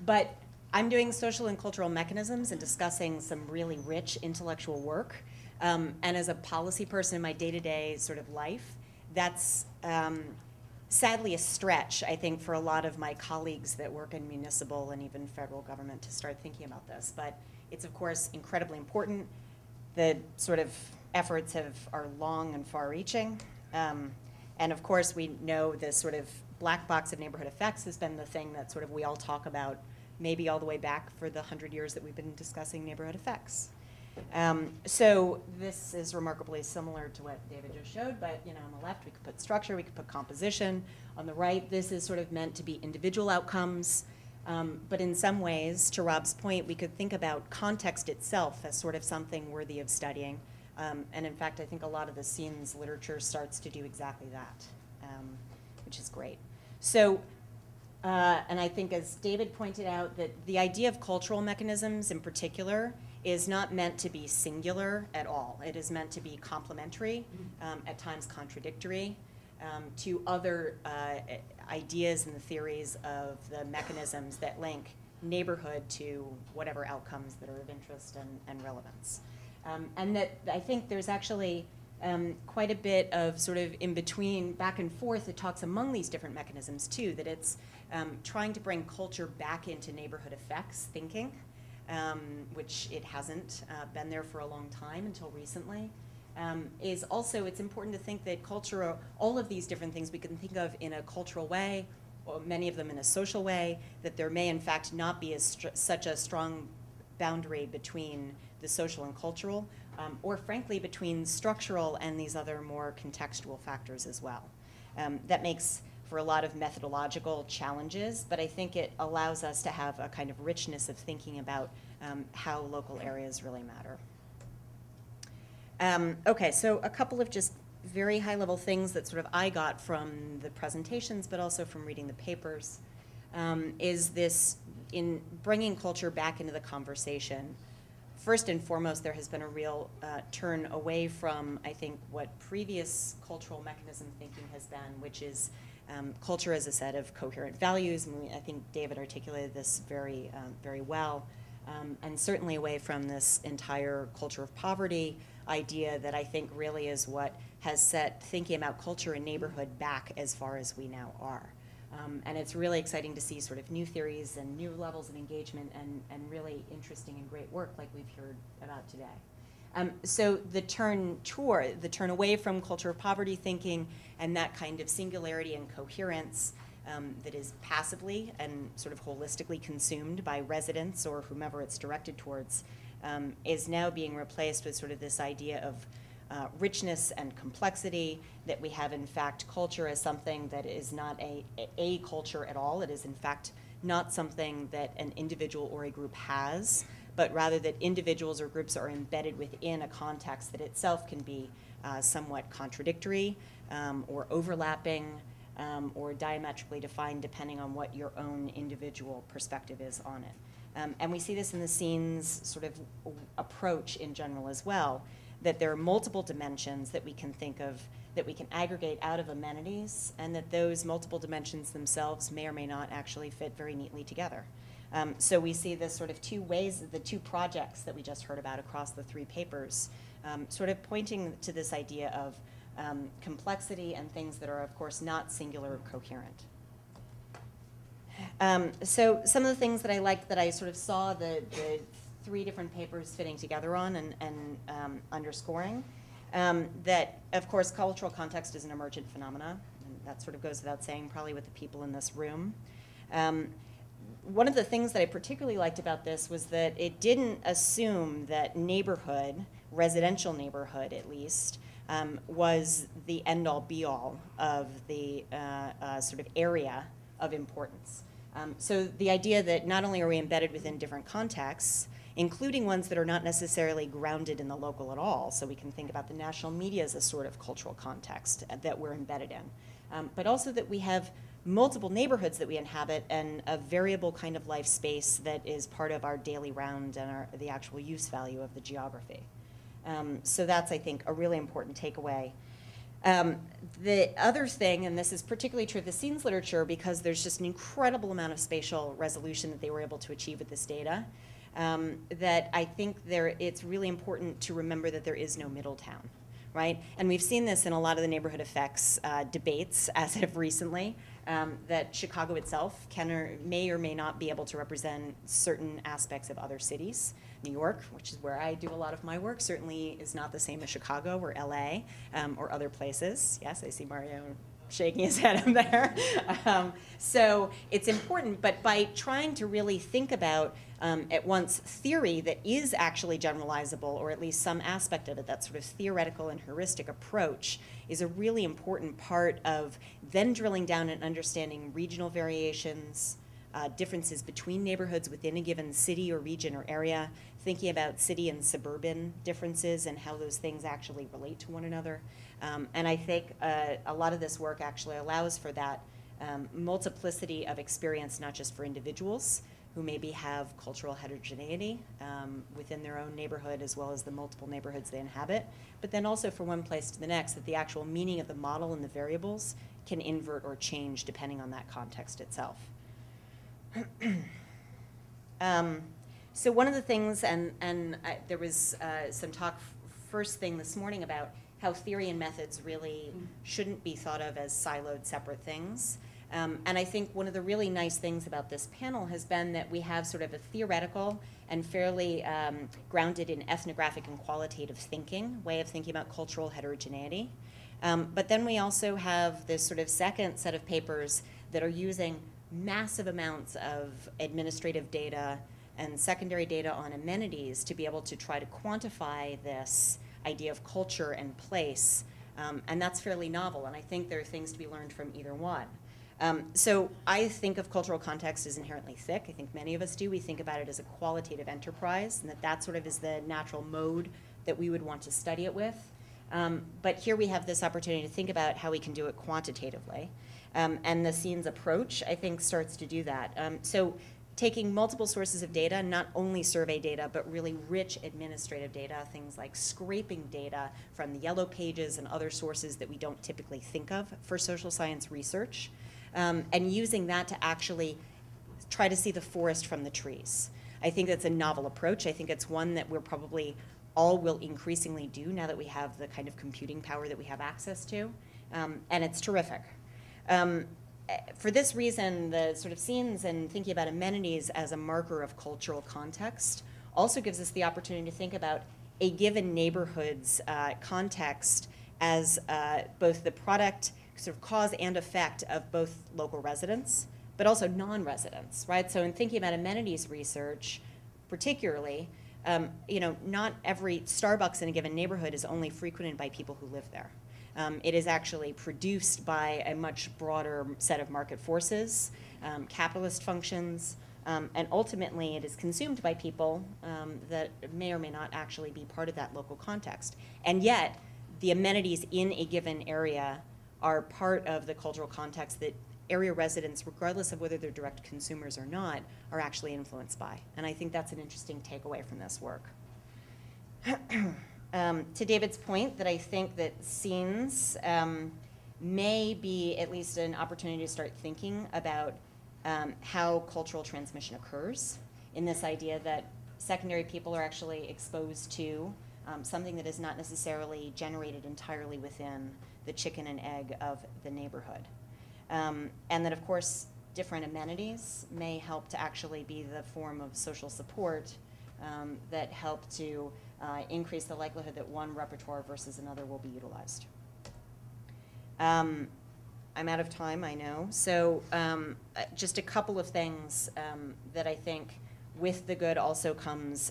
But I'm doing social and cultural mechanisms and discussing some really rich intellectual work. And as a policy person in my day-to-day sort of life, that's sadly a stretch, I think, for a lot of my colleagues that work in municipal and even federal government to start thinking about this. But it's, of course, incredibly important. The sort of efforts are long and far-reaching. And, of course, we know this sort of black box of neighborhood effects has been the thing that sort of we all talk about maybe all the way back for the 100 years that we've been discussing neighborhood effects. So this is remarkably similar to what David just showed, but on the left we could put structure, we could put composition. On the right, this is sort of meant to be individual outcomes. But in some ways, to Rob's point, we could think about context itself as sort of something worthy of studying. And in fact, I think a lot of the scenes literature starts to do exactly that, which is great. So, and I think as David pointed out, that the idea of cultural mechanisms in particular is not meant to be singular at all. It is meant to be complementary, at times contradictory, to other ideas and the theories of the mechanisms that link neighborhood to whatever outcomes that are of interest and relevance. And that I think there's actually quite a bit of sort of in between, back and forth, that talks among these different mechanisms too, that it's trying to bring culture back into neighborhood effects thinking, which it hasn't been there for a long time until recently. Is also, it's important to think that culture, all of these different things we can think of in a cultural way, or many of them in a social way, that there may in fact not be such a strong boundary between the social and cultural, or frankly between structural and these other more contextual factors as well. That makes for a lot of methodological challenges, but I think it allows us to have a kind of richness of thinking about how local areas really matter. Okay, so a couple of just very high-level things that sort of I got from the presentations, but also from reading the papers, is this in bringing culture back into the conversation. First and foremost, there has been a real turn away from, I think, what previous cultural mechanism thinking has been, which is culture as a set of coherent values. And I think David articulated this very, very well. And certainly away from this entire culture of poverty idea that I think really is what has set thinking about culture and neighborhood back as far as we now are. And it's really exciting to see sort of new theories and new levels of engagement and really interesting and great work like we've heard about today. So the turn away from culture of poverty thinking and that kind of singularity and coherence that is passively and sort of holistically consumed by residents or whomever it's directed towards is now being replaced with sort of this idea of richness and complexity, that we have in fact culture as something that is not a culture at all. It is in fact not something that an individual or a group has, but rather that individuals or groups are embedded within a context that itself can be somewhat contradictory or overlapping or diametrically defined depending on what your own individual perspective is on it. And we see this in the scenes sort of approach in general as well, that there are multiple dimensions that we can think of, that we can aggregate out of amenities, and that those multiple dimensions themselves may or may not actually fit very neatly together. So we see this sort of two ways, the two projects that we just heard about across the three papers, sort of pointing to this idea of complexity and things that are, of course, not singular or coherent. So some of the things that I liked that I sort of saw the three different papers fitting together on and underscoring, that, of course, cultural context is an emergent phenomena, and that sort of goes without saying probably with the people in this room. One of the things that I particularly liked about this was that it didn't assume that neighborhood, residential neighborhood at least, was the end-all be-all of the sort of area of importance. So the idea that not only are we embedded within different contexts, including ones that are not necessarily grounded in the local at all, so we can think about the national media as a sort of cultural context that we're embedded in, but also that we have multiple neighborhoods that we inhabit and a variable kind of life space that is part of our daily round and the actual use value of the geography. So that's, I think, a really important takeaway. The other thing, and this is particularly true of the scenes literature because there's just an incredible amount of spatial resolution that they were able to achieve with this data, that I think it's really important to remember that there is no middle town, right? And we've seen this in a lot of the neighborhood effects debates as of recently, that Chicago itself may or may not be able to represent certain aspects of other cities. New York, which is where I do a lot of my work, certainly is not the same as Chicago or LA or other places. Yes, I see Mario shaking his head up there. So it's important, but by trying to really think about at once theory that is actually generalizable, or at least some aspect of it, that sort of theoretical and heuristic approach is a really important part of then drilling down and understanding regional variations, differences between neighborhoods within a given city or region or area, thinking about city and suburban differences and how those things actually relate to one another. And I think a lot of this work actually allows for that multiplicity of experience, not just for individuals who maybe have cultural heterogeneity within their own neighborhood as well as the multiple neighborhoods they inhabit, but then also for one place to the next, that the actual meaning of the model and the variables can invert or change depending on that context itself. So one of the things, and there was some talk first thing this morning about how theory and methods really shouldn't be thought of as siloed separate things. And I think one of the really nice things about this panel has been that we have sort of a theoretical and fairly grounded in ethnographic and qualitative thinking, way of thinking about cultural heterogeneity. But then we also have this sort of second set of papers that are using massive amounts of administrative data and secondary data on amenities to be able to try to quantify this idea of culture and place. And that's fairly novel, and I think there are things to be learned from either one. So I think of cultural context as inherently thick. I think many of us do. We think about it as a qualitative enterprise, and that sort of is the natural mode that we would want to study it with. But here we have this opportunity to think about how we can do it quantitatively. And the scenes approach, I think, starts to do that. So taking multiple sources of data, not only survey data, but really rich administrative data, things like scraping data from the yellow pages and other sources that we don't typically think of for social science research, and using that to actually try to see the forest from the trees. I think that's a novel approach. I think it's one that we're probably all will increasingly do now that we have the kind of computing power that we have access to, and it's terrific. For this reason, the sort of scenes and thinking about amenities as a marker of cultural context also gives us the opportunity to think about a given neighborhood's context as both the product, sort of cause and effect of both local residents, but also non-residents, right? So in thinking about amenities research, particularly, not every Starbucks in a given neighborhood is only frequented by people who live there. It is actually produced by a much broader set of market forces, capitalist functions, and ultimately it is consumed by people that may or may not actually be part of that local context. And yet, the amenities in a given area are part of the cultural context that area residents, regardless of whether they're direct consumers or not, are actually influenced by. And I think that's an interesting takeaway from this work. To David's point that I think that scenes may be at least an opportunity to start thinking about how cultural transmission occurs, in this idea that secondary people are actually exposed to something that is not necessarily generated entirely within the chicken and egg of the neighborhood. And that, of course, different amenities may help to actually be the form of social support that help to increase the likelihood that one repertoire versus another will be utilized. I'm out of time, I know. So just a couple of things that I think with the good also comes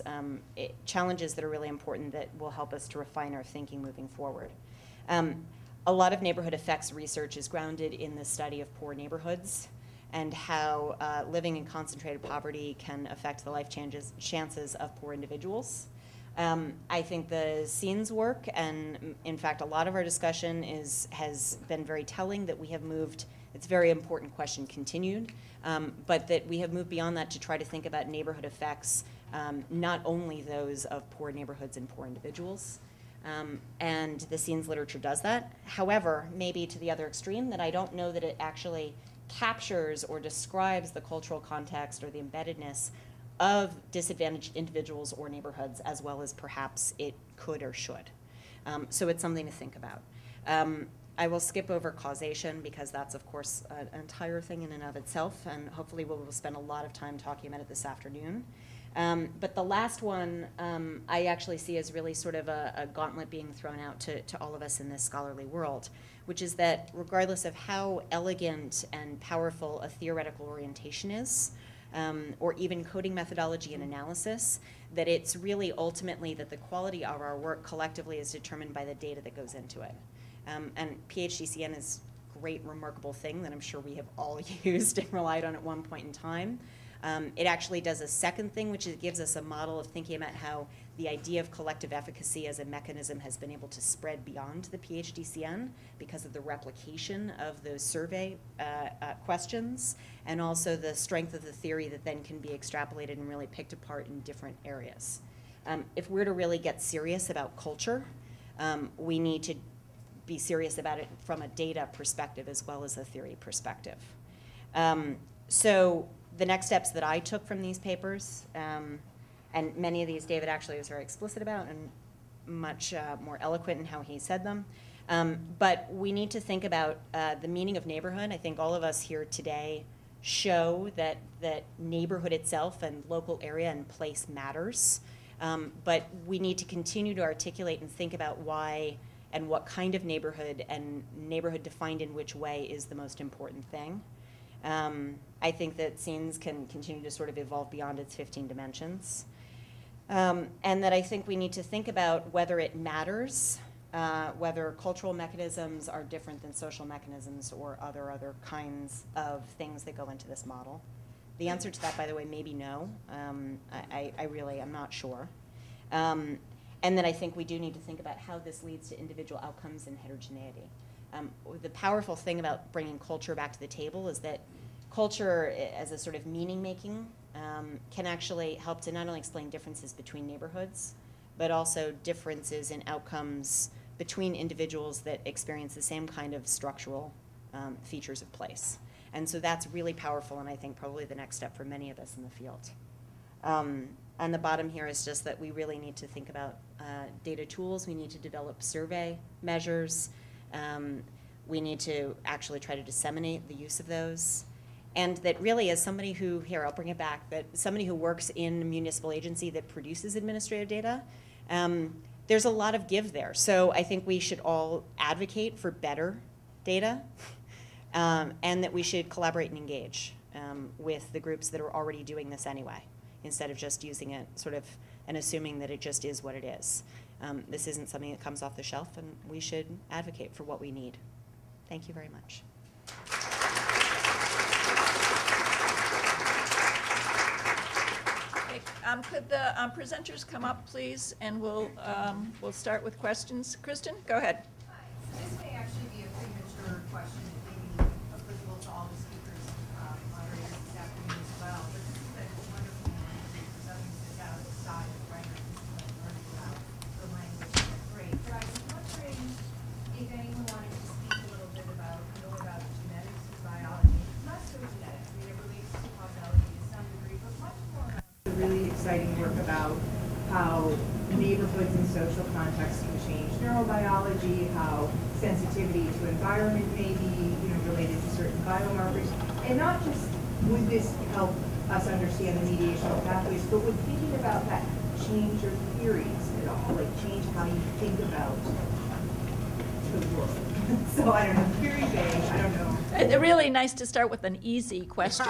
challenges that are really important that will help us to refine our thinking moving forward. A lot of neighborhood effects research is grounded in the study of poor neighborhoods and how living in concentrated poverty can affect the life chances of poor individuals. I think the scenes work, and in fact, a lot of our discussion has been very telling that we have moved, it's a very important question continued, but that we have moved beyond that to try to think about neighborhood effects, not only those of poor neighborhoods and poor individuals. And the scenes literature does that. However, maybe to the other extreme, that I don't know that it actually captures or describes the cultural context or the embeddedness of disadvantaged individuals or neighborhoods as well as perhaps it could or should. So it's something to think about. I will skip over causation because that's, of course, an entire thing in and of itself, and hopefully we'll spend a lot of time talking about it this afternoon. But the last one I actually see as really sort of a gauntlet being thrown out to all of us in this scholarly world, which is that regardless of how elegant and powerful a theoretical orientation is, or even coding methodology and analysis, that it's really ultimately that the quality of our work collectively is determined by the data that goes into it. And PhDCN is a great, remarkable thing that I'm sure we have all used and relied on at one point in time. It actually does a second thing, which is it gives us a model of thinking about how the idea of collective efficacy as a mechanism has been able to spread beyond the PhDCN because of the replication of those survey questions, and also the strength of the theory that then can be extrapolated and really picked apart in different areas. If we're to really get serious about culture, we need to be serious about it from a data perspective as well as a theory perspective. So the next steps that I took from these papers, and many of these David actually was very explicit about and much more eloquent in how he said them, but we need to think about the meaning of neighborhood. I think all of us here today show that neighborhood itself and local area and place matters, but we need to continue to articulate and think about why and what kind of neighborhood and neighborhood defined in which way is the most important thing. I think that scenes can continue to sort of evolve beyond its 15 dimensions. And that I think we need to think about whether it matters whether cultural mechanisms are different than social mechanisms or other kinds of things that go into this model. The answer to that, by the way, may be no. I really am not sure. And then I think we do need to think about how this leads to individual outcomes and heterogeneity. The powerful thing about bringing culture back to the table is that culture, as a sort of meaning-making, can actually help to not only explain differences between neighborhoods, but also differences in outcomes between individuals that experience the same kind of structural features of place. And so that's really powerful, and I think probably the next step for many of us in the field. On the bottom here is just that we really need to think about data tools. We need to develop survey measures. We need to actually try to disseminate the use of those. And that really, as somebody who, here, I'll bring it back, that somebody who works in a municipal agency that produces administrative data, there's a lot of give there. So I think we should all advocate for better data, and that we should collaborate and engage with the groups that are already doing this anyway, instead of just using it sort of and assuming that it just is what it is. This isn't something that comes off the shelf, and we should advocate for what we need. Thank you very much. Could the presenters come up, please, and we'll start with questions. Kristen, go ahead. Hi. So this may actually be a premature question. It may be applicable to all the speakers, moderators this afternoon as well. But this is a wonderful language for something to sit out of the side of writers learning about the language. That's great. But I was wondering if anyone wanted to speak a little bit about, more about genetics and biology. Not so genetics. I mean, it relates to causality to some degree, but much more about the really exciting work about how neighborhoods and social contexts can change neurobiology, how sensitivity to environment may be, related to certain biomarkers, and not just would this help us understand the mediational pathways, but would thinking about that change your theories at all, like change how you think about the world. So I don't know, very vague, I don't know. Really nice to start with an easy question.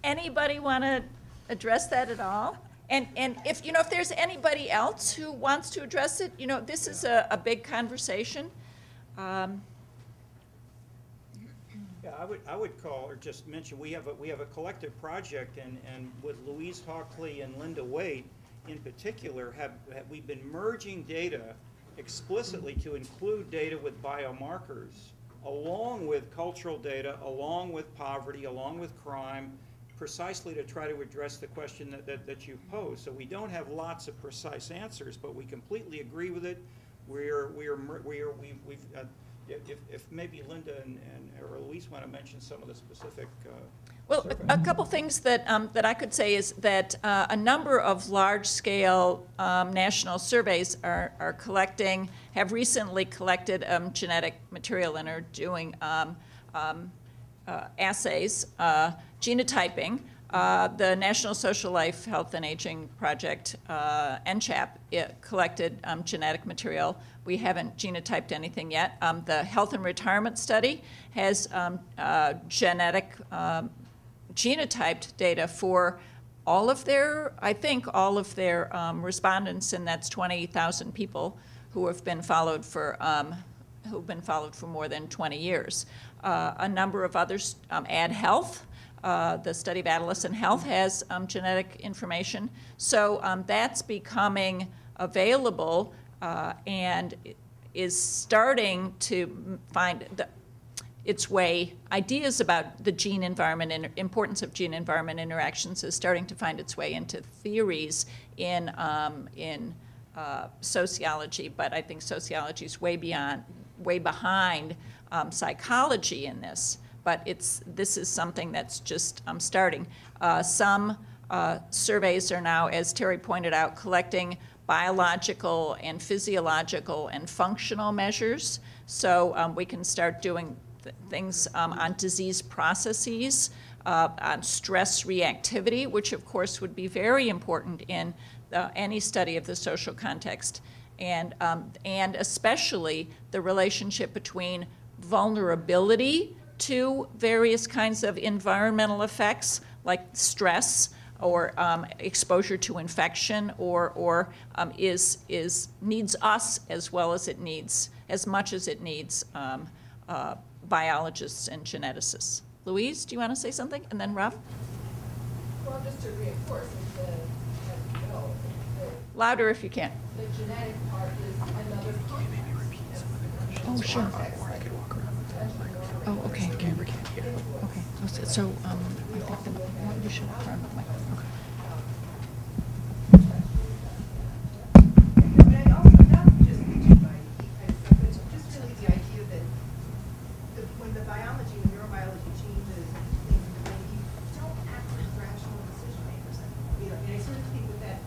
Anybody want to address that at all? And if if there's anybody else who wants to address it, this is a big conversation. Yeah, I would call or just mention we have a collective project, and with Louise Hawkley and Linda Waite in particular we've been merging data explicitly to include data with biomarkers along with cultural data, along with poverty, along with crime, precisely to try to address the question that you posed. So we don't have lots of precise answers, but we completely agree with it. If maybe Linda or Louise want to mention some of the specific. Well, surveys. a couple things that I could say is that a number of large-scale national surveys have recently collected genetic material and are doing assays, genotyping. The National Social Life, Health and Aging Project, NCHAP, collected genetic material. We haven't genotyped anything yet. The Health and Retirement Study has genetic genotyped data for all of their respondents, and that's 20,000 people who have been followed for more than 20 years. A number of others, Ad Health, the study of adolescent health has genetic information. So that's becoming available and is starting to find its way. Ideas about the gene environment and importance of gene environment interactions is starting to find its way into theories in sociology, but I think sociology is way behind psychology in this. But this is something that's just starting. Some surveys are now, as Terry pointed out, collecting biological and physiological and functional measures. So we can start doing things on disease processes, on stress reactivity, which of course would be very important in any study of the social context, and especially the relationship between vulnerability to various kinds of environmental effects like stress exposure to infection, or needs us as well as it needs, as much as it needs biologists and geneticists. Louise, do you want to say something? And then Rob? Well, just to reinforce, as you know, Louder if you can. the genetic part is another context. Oh, sure. Or I could walk around with that. Oh, okay. The camera can't hear. Okay, so I think you should turn the mic. Okay. But I also, not just but just really the idea that when the biology, the neurobiology changes things in the way you don't act as rational decision makers anymore. And I sort of think that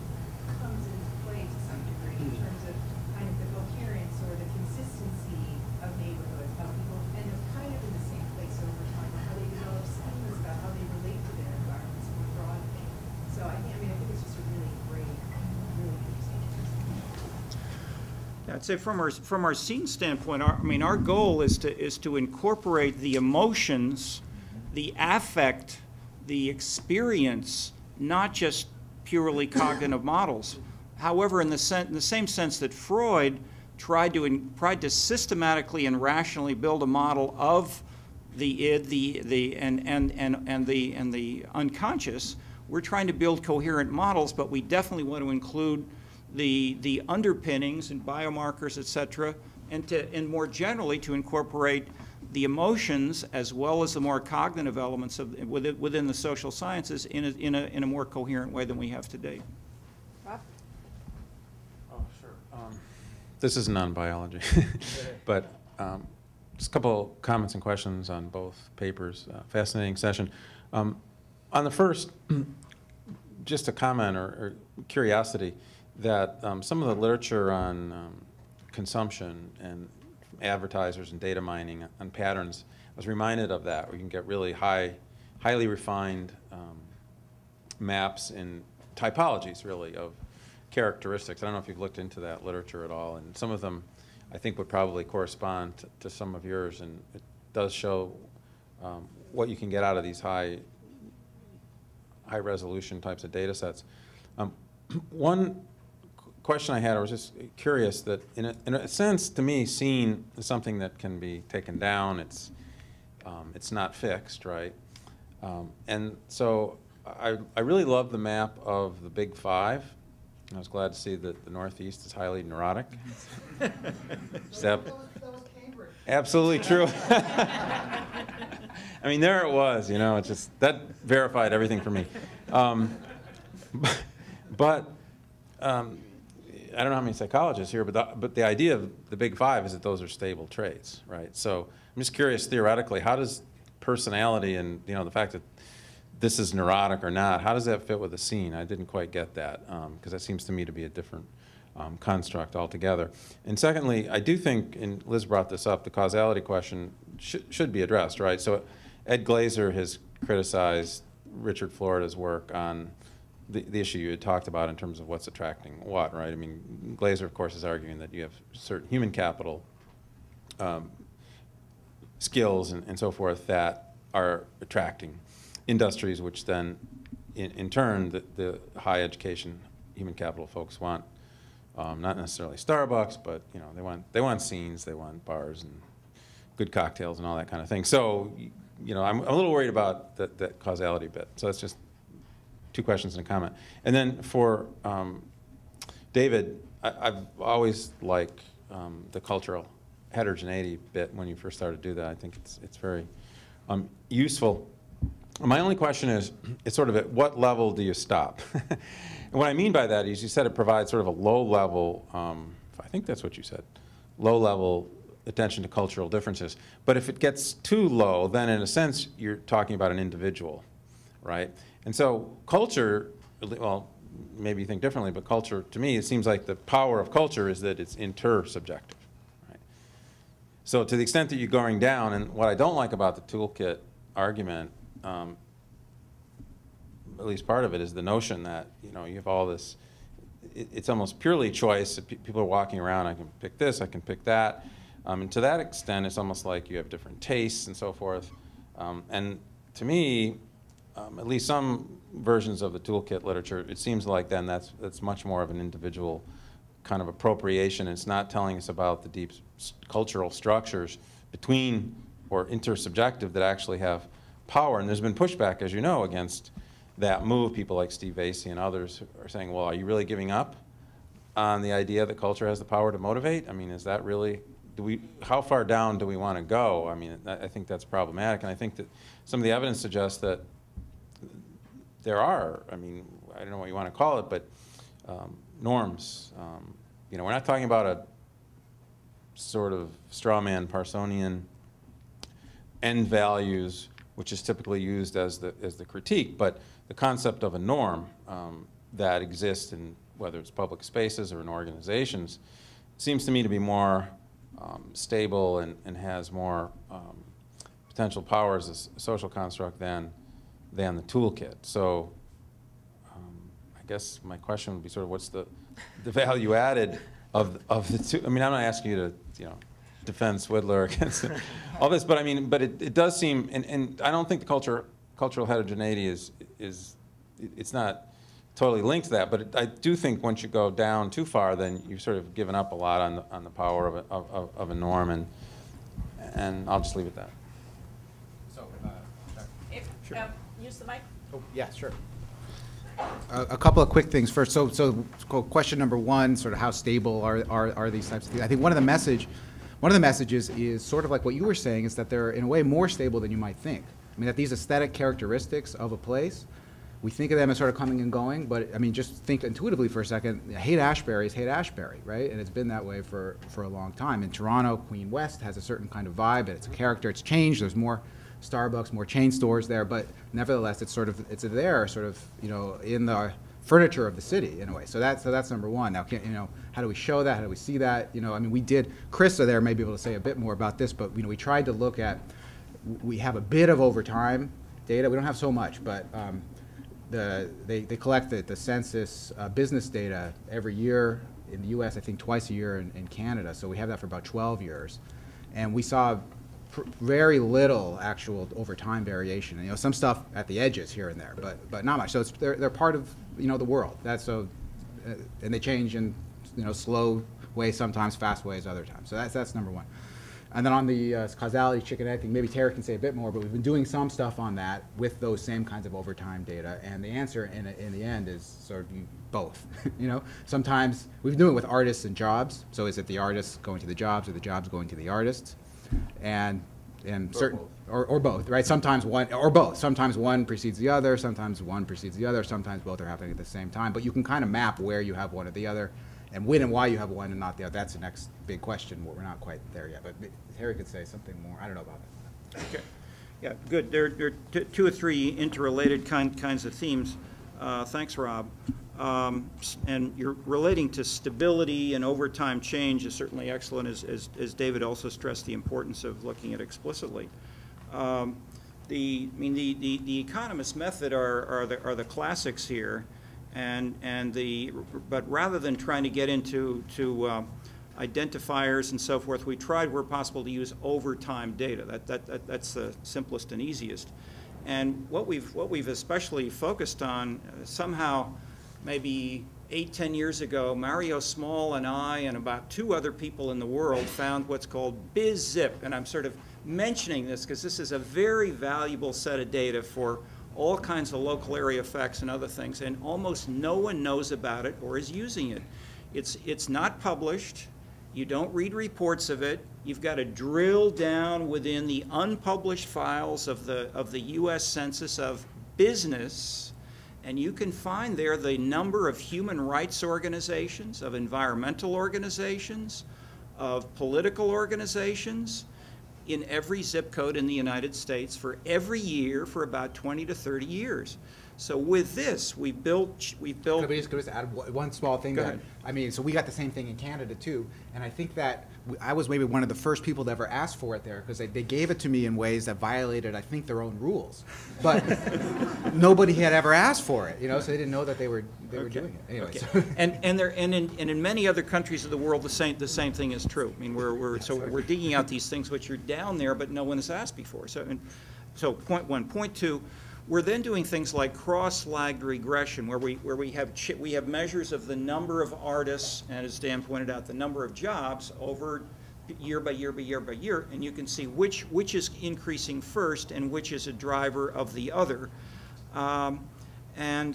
comes into play to some degree in terms of kind of the coherence or the consistency of neighborhoods, how people end up kind of in the same place over time, or how they develop schemas about how they relate to their environments more broadly. So I think it's just a really great, really interesting. Yeah, I'd say from our scene standpoint, our goal is to incorporate the emotions, the affect, the experience, not just purely cognitive models. However, in the same sense that Freud tried to systematically and rationally build a model of the id, and the unconscious, we're trying to build coherent models, but we definitely want to include the underpinnings and biomarkers, et cetera, and more generally to incorporate the emotions as well as the more cognitive elements within the social sciences in a more coherent way than we have today. Rob? Oh, sure. This is non-biology, but just a couple comments and questions on both papers. Fascinating session. On the first, just a comment or curiosity that some of the literature on consumption and advertisers and data mining on patterns, I was reminded of that, where you can get really highly refined maps and typologies, really, of characteristics. I don't know if you've looked into that literature at all, and some of them I think would probably correspond to some of yours, and it does show what you can get out of these high resolution types of data sets. One question I had, I was just curious that in a sense, to me, scene is something that can be taken down. It's not fixed, right? And so I really love the map of the Big Five. I was glad to see that the Northeast is highly neurotic. Absolutely true. I mean, there it was, you know, it's just, that verified everything for me. But I don't know how many psychologists here, but the idea of the Big Five is that those are stable traits, right? So I'm just curious, theoretically, how does personality and, you know, the fact that this is neurotic or not, how does that fit with the scene? I didn't quite get that, because that seems to me to be a different construct altogether. And secondly, I do think, and Liz brought this up, the causality question should be addressed, right? So Ed Glazer has criticized Richard Florida's work on the issue you had talked about in terms of what's attracting what, right? I mean, Glazer, of course, is arguing that you have certain human capital skills and so forth that are attracting industries, which then, in turn, the high education human capital folks want, not necessarily Starbucks, but you know, they want scenes, they want bars and good cocktails and all that kind of thing. So, you know, I'm a little worried about that causality bit. So that's just two questions and a comment. And then for David, I've always liked the cultural heterogeneity bit when you first started to do that. I think it's very useful. My only question is, it's sort of at what level do you stop? And what I mean by that is you said it provides sort of a low level, I think that's what you said, low level attention to cultural differences. But if it gets too low, then in a sense you're talking about an individual, right? And so culture, well, maybe you think differently, but culture, to me, it seems like the power of culture is that it's intersubjective, right? So to the extent that you're going down, and what I don't like about the toolkit argument, at least part of it, is the notion that, you know, you have all this, it's almost purely choice. People are walking around, I can pick this, I can pick that. And to that extent, it's almost like you have different tastes and so forth. And to me, at least some versions of the toolkit literature, it seems like then that's much more of an individual kind of appropriation. It's not telling us about the deep cultural structures between or intersubjective that actually have power. And there's been pushback, as you know, against that move. People like Steve Vasey and others are saying, well, are you really giving up on the idea that culture has the power to motivate? I mean, is that really, how far down do we want to go? I mean, I think that's problematic, and I think that some of the evidence suggests that there are, I mean, I don't know what you want to call it, but norms. You know, we're not talking about a sort of straw man Parsonian end values, which is typically used as the critique, but the concept of a norm that exists in whether it's public spaces or in organizations seems to me to be more stable and has more potential power as a social construct than the toolkit. So I guess my question would be sort of what's the value added of the two? I mean, I'm not asking you to, you know, defend Swidler against all this, but I mean, but it does seem, and I don't think the cultural heterogeneity is it's not totally linked to that, but I do think once you go down too far, then you've sort of given up a lot on the power of a norm, and I'll just leave it at that. So, Sure. Use the mic. oh, yeah, sure. A couple of quick things first. So question number one, sort of how stable are these types of things? I think one of the messages is sort of like what you were saying, is that they're in a way more stable than you might think. I mean, that these aesthetic characteristics of a place, we think of them as sort of coming and going, but I mean, just think intuitively for a second. Haight-Ashbury is Haight-Ashbury, right? And it's been that way for a long time. In Toronto, Queen West has a certain kind of vibe, and it's a character. It's changed. There's more Starbucks, more chain stores there, but nevertheless, it's there, sort of, you know, in the furniture of the city in a way. So that's number one. Now, you know, how do we show that? How do we see that? You know, I mean, Chris there may be able to say a bit more about this, but you know, we tried to look at. We have a bit of overtime data. We don't have so much, but they collect the census business data every year in the U.S. I think twice a year in Canada. So we have that for about 12 years, and we saw very little actual overtime variation. And, you know, some stuff at the edges here and there, but not much. So they're part of, you know, the world. That's so, and they change in, you know, slow ways sometimes, fast ways other times. So that's number one. And then on the causality, chicken egg thing, maybe Terry can say a bit more, but we've been doing some stuff on that with those same kinds of overtime data. And the answer in the end is sort of both. You know, sometimes we've been doing it with artists and jobs. So is it the artists going to the jobs or the jobs going to the artists? And certain or both, right? Sometimes one or both. Sometimes one precedes the other. Sometimes one precedes the other. Sometimes both are happening at the same time. But you can kind of map where you have one or the other, and when and why you have one and not the other. That's the next big question. We're not quite there yet. But Harry could say something more. I don't know about that. Okay. Yeah, good. There are two or three interrelated kinds of themes. Thanks, Rob. And you're relating to stability and overtime change is certainly excellent, as David also stressed the importance of looking at explicitly. The economist method are the classics here, but rather than trying to get into identifiers and so forth, we tried where possible to use overtime data. That's the simplest and easiest. And what we've especially focused on somehow. Maybe 8-10 years ago, Mario Small and I and about 2 other people in the world found what's called BizZip. And I'm sort of mentioning this because this is a very valuable set of data for all kinds of local area effects and other things. And almost no one knows about it or is using it. It's not published. You don't read reports of it. You've got to drill down within the unpublished files of the U.S. Census of business. And you can find there the number of human rights organizations, of environmental organizations, of political organizations in every zip code in the United States for every year for about 20 to 30 years. So with this, we built. Could we just add one small thing? Go ahead. I mean, so we got the same thing in Canada too, and I think that I was maybe one of the first people to ever ask for it there because they gave it to me in ways that violated, I think, their own rules. But nobody had ever asked for it, you know, so they didn't know that they were doing it. Anyway, okay. And in many other countries of the world, the same thing is true. I mean, we're digging out these things which are down there, but no one has asked before. So point one, point two. We're then doing things like cross-lagged regression, where we have measures of the number of artists, and as Dan pointed out, the number of jobs over year by year by year by year, and you can see which is increasing first and which is a driver of the other. In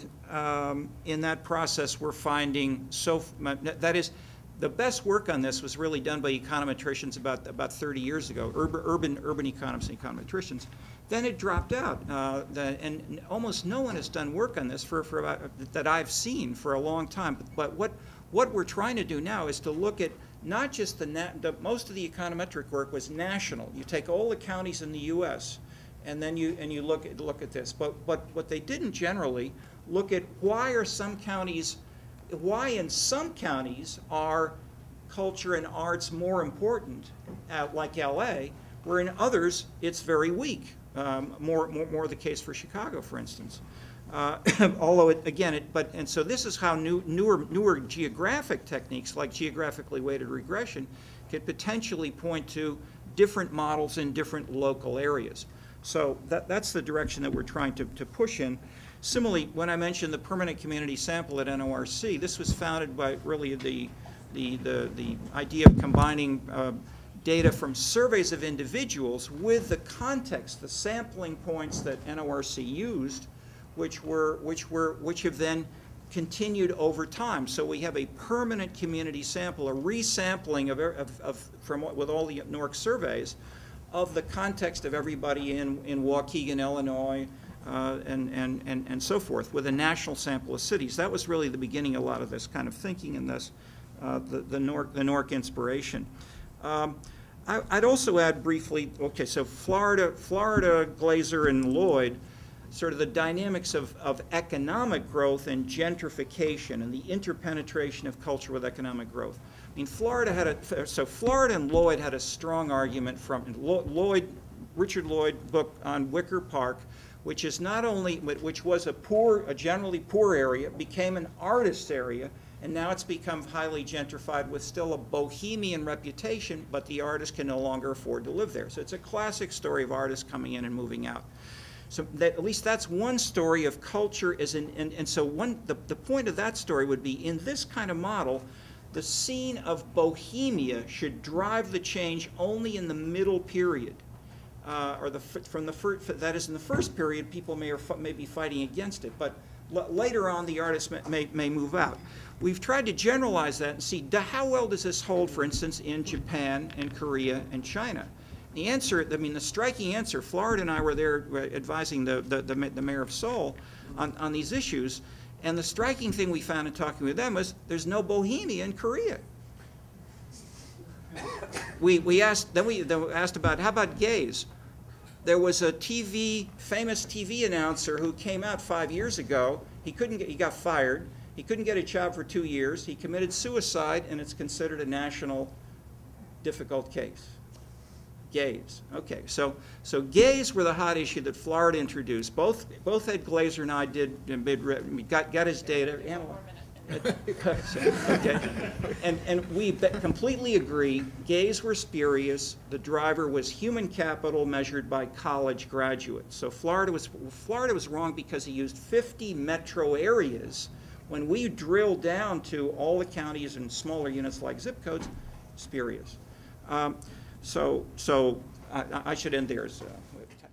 that process, we're finding that is. The best work on this was really done by econometricians about 30 years ago, urban economists and econometricians. Then it dropped out, and almost no one has done work on this that I've seen for a long time. But what we're trying to do now is to look at not just most of the econometric work was national. You take all the counties in the U.S. and then you look at this. But what they didn't generally look at why in some counties are culture and arts more important, like LA, where in others it's very weak. More the case for Chicago, for instance. Although so this is how newer geographic techniques like geographically weighted regression could potentially point to different models in different local areas. So that's the direction that we're trying to push in. Similarly, when I mentioned the permanent community sample at NORC, this was founded by really the idea of combining data from surveys of individuals with the context, the sampling points that NORC used, which have then continued over time. So we have a permanent community sample, a resampling with all the NORC surveys of the context of everybody in Waukegan, Illinois, and so forth, with a national sample of cities. That was really the beginning of a lot of this kind of thinking and this, the NORC inspiration. I'd also add briefly, okay, so Florida, Glaser, and Lloyd, sort of the dynamics of economic growth and gentrification and the interpenetration of culture with economic growth. I mean, Florida and Lloyd had a strong argument from Richard Lloyd book on Wicker Park, which is not only, which was a generally poor area, became an artist area, and now it's become highly gentrified with still a bohemian reputation, but the artists can no longer afford to live there. So it's a classic story of artists coming in and moving out. So at least that's one story of culture and so the point of that story would be, in this kind of model, the scene of bohemia should drive the change only in the middle period. That is, in the first period, people may be fighting against it, but later on the artists may move out. We've tried to generalize that and see how well does this hold, for instance, in Japan and Korea and China. The answer, I mean, the striking answer, Florida and I were there advising the mayor of Seoul on these issues, and the striking thing we found in talking with them was there's no bohemia in Korea. We asked about, how about gays? There was a famous TV announcer who came out 5 years ago. He got fired. He couldn't get a job for 2 years. He committed suicide, and it's considered a national difficult case. Gays. Okay, so gays were the hot issue that Florida introduced. Both Ed Glaser and I got his data. Okay, and we completely agree. Gays were spurious. The driver was human capital measured by college graduates. So Florida was wrong because he used 50 metro areas. When we drilled down to all the counties and smaller units like zip codes, spurious. So I should end there. So we have time.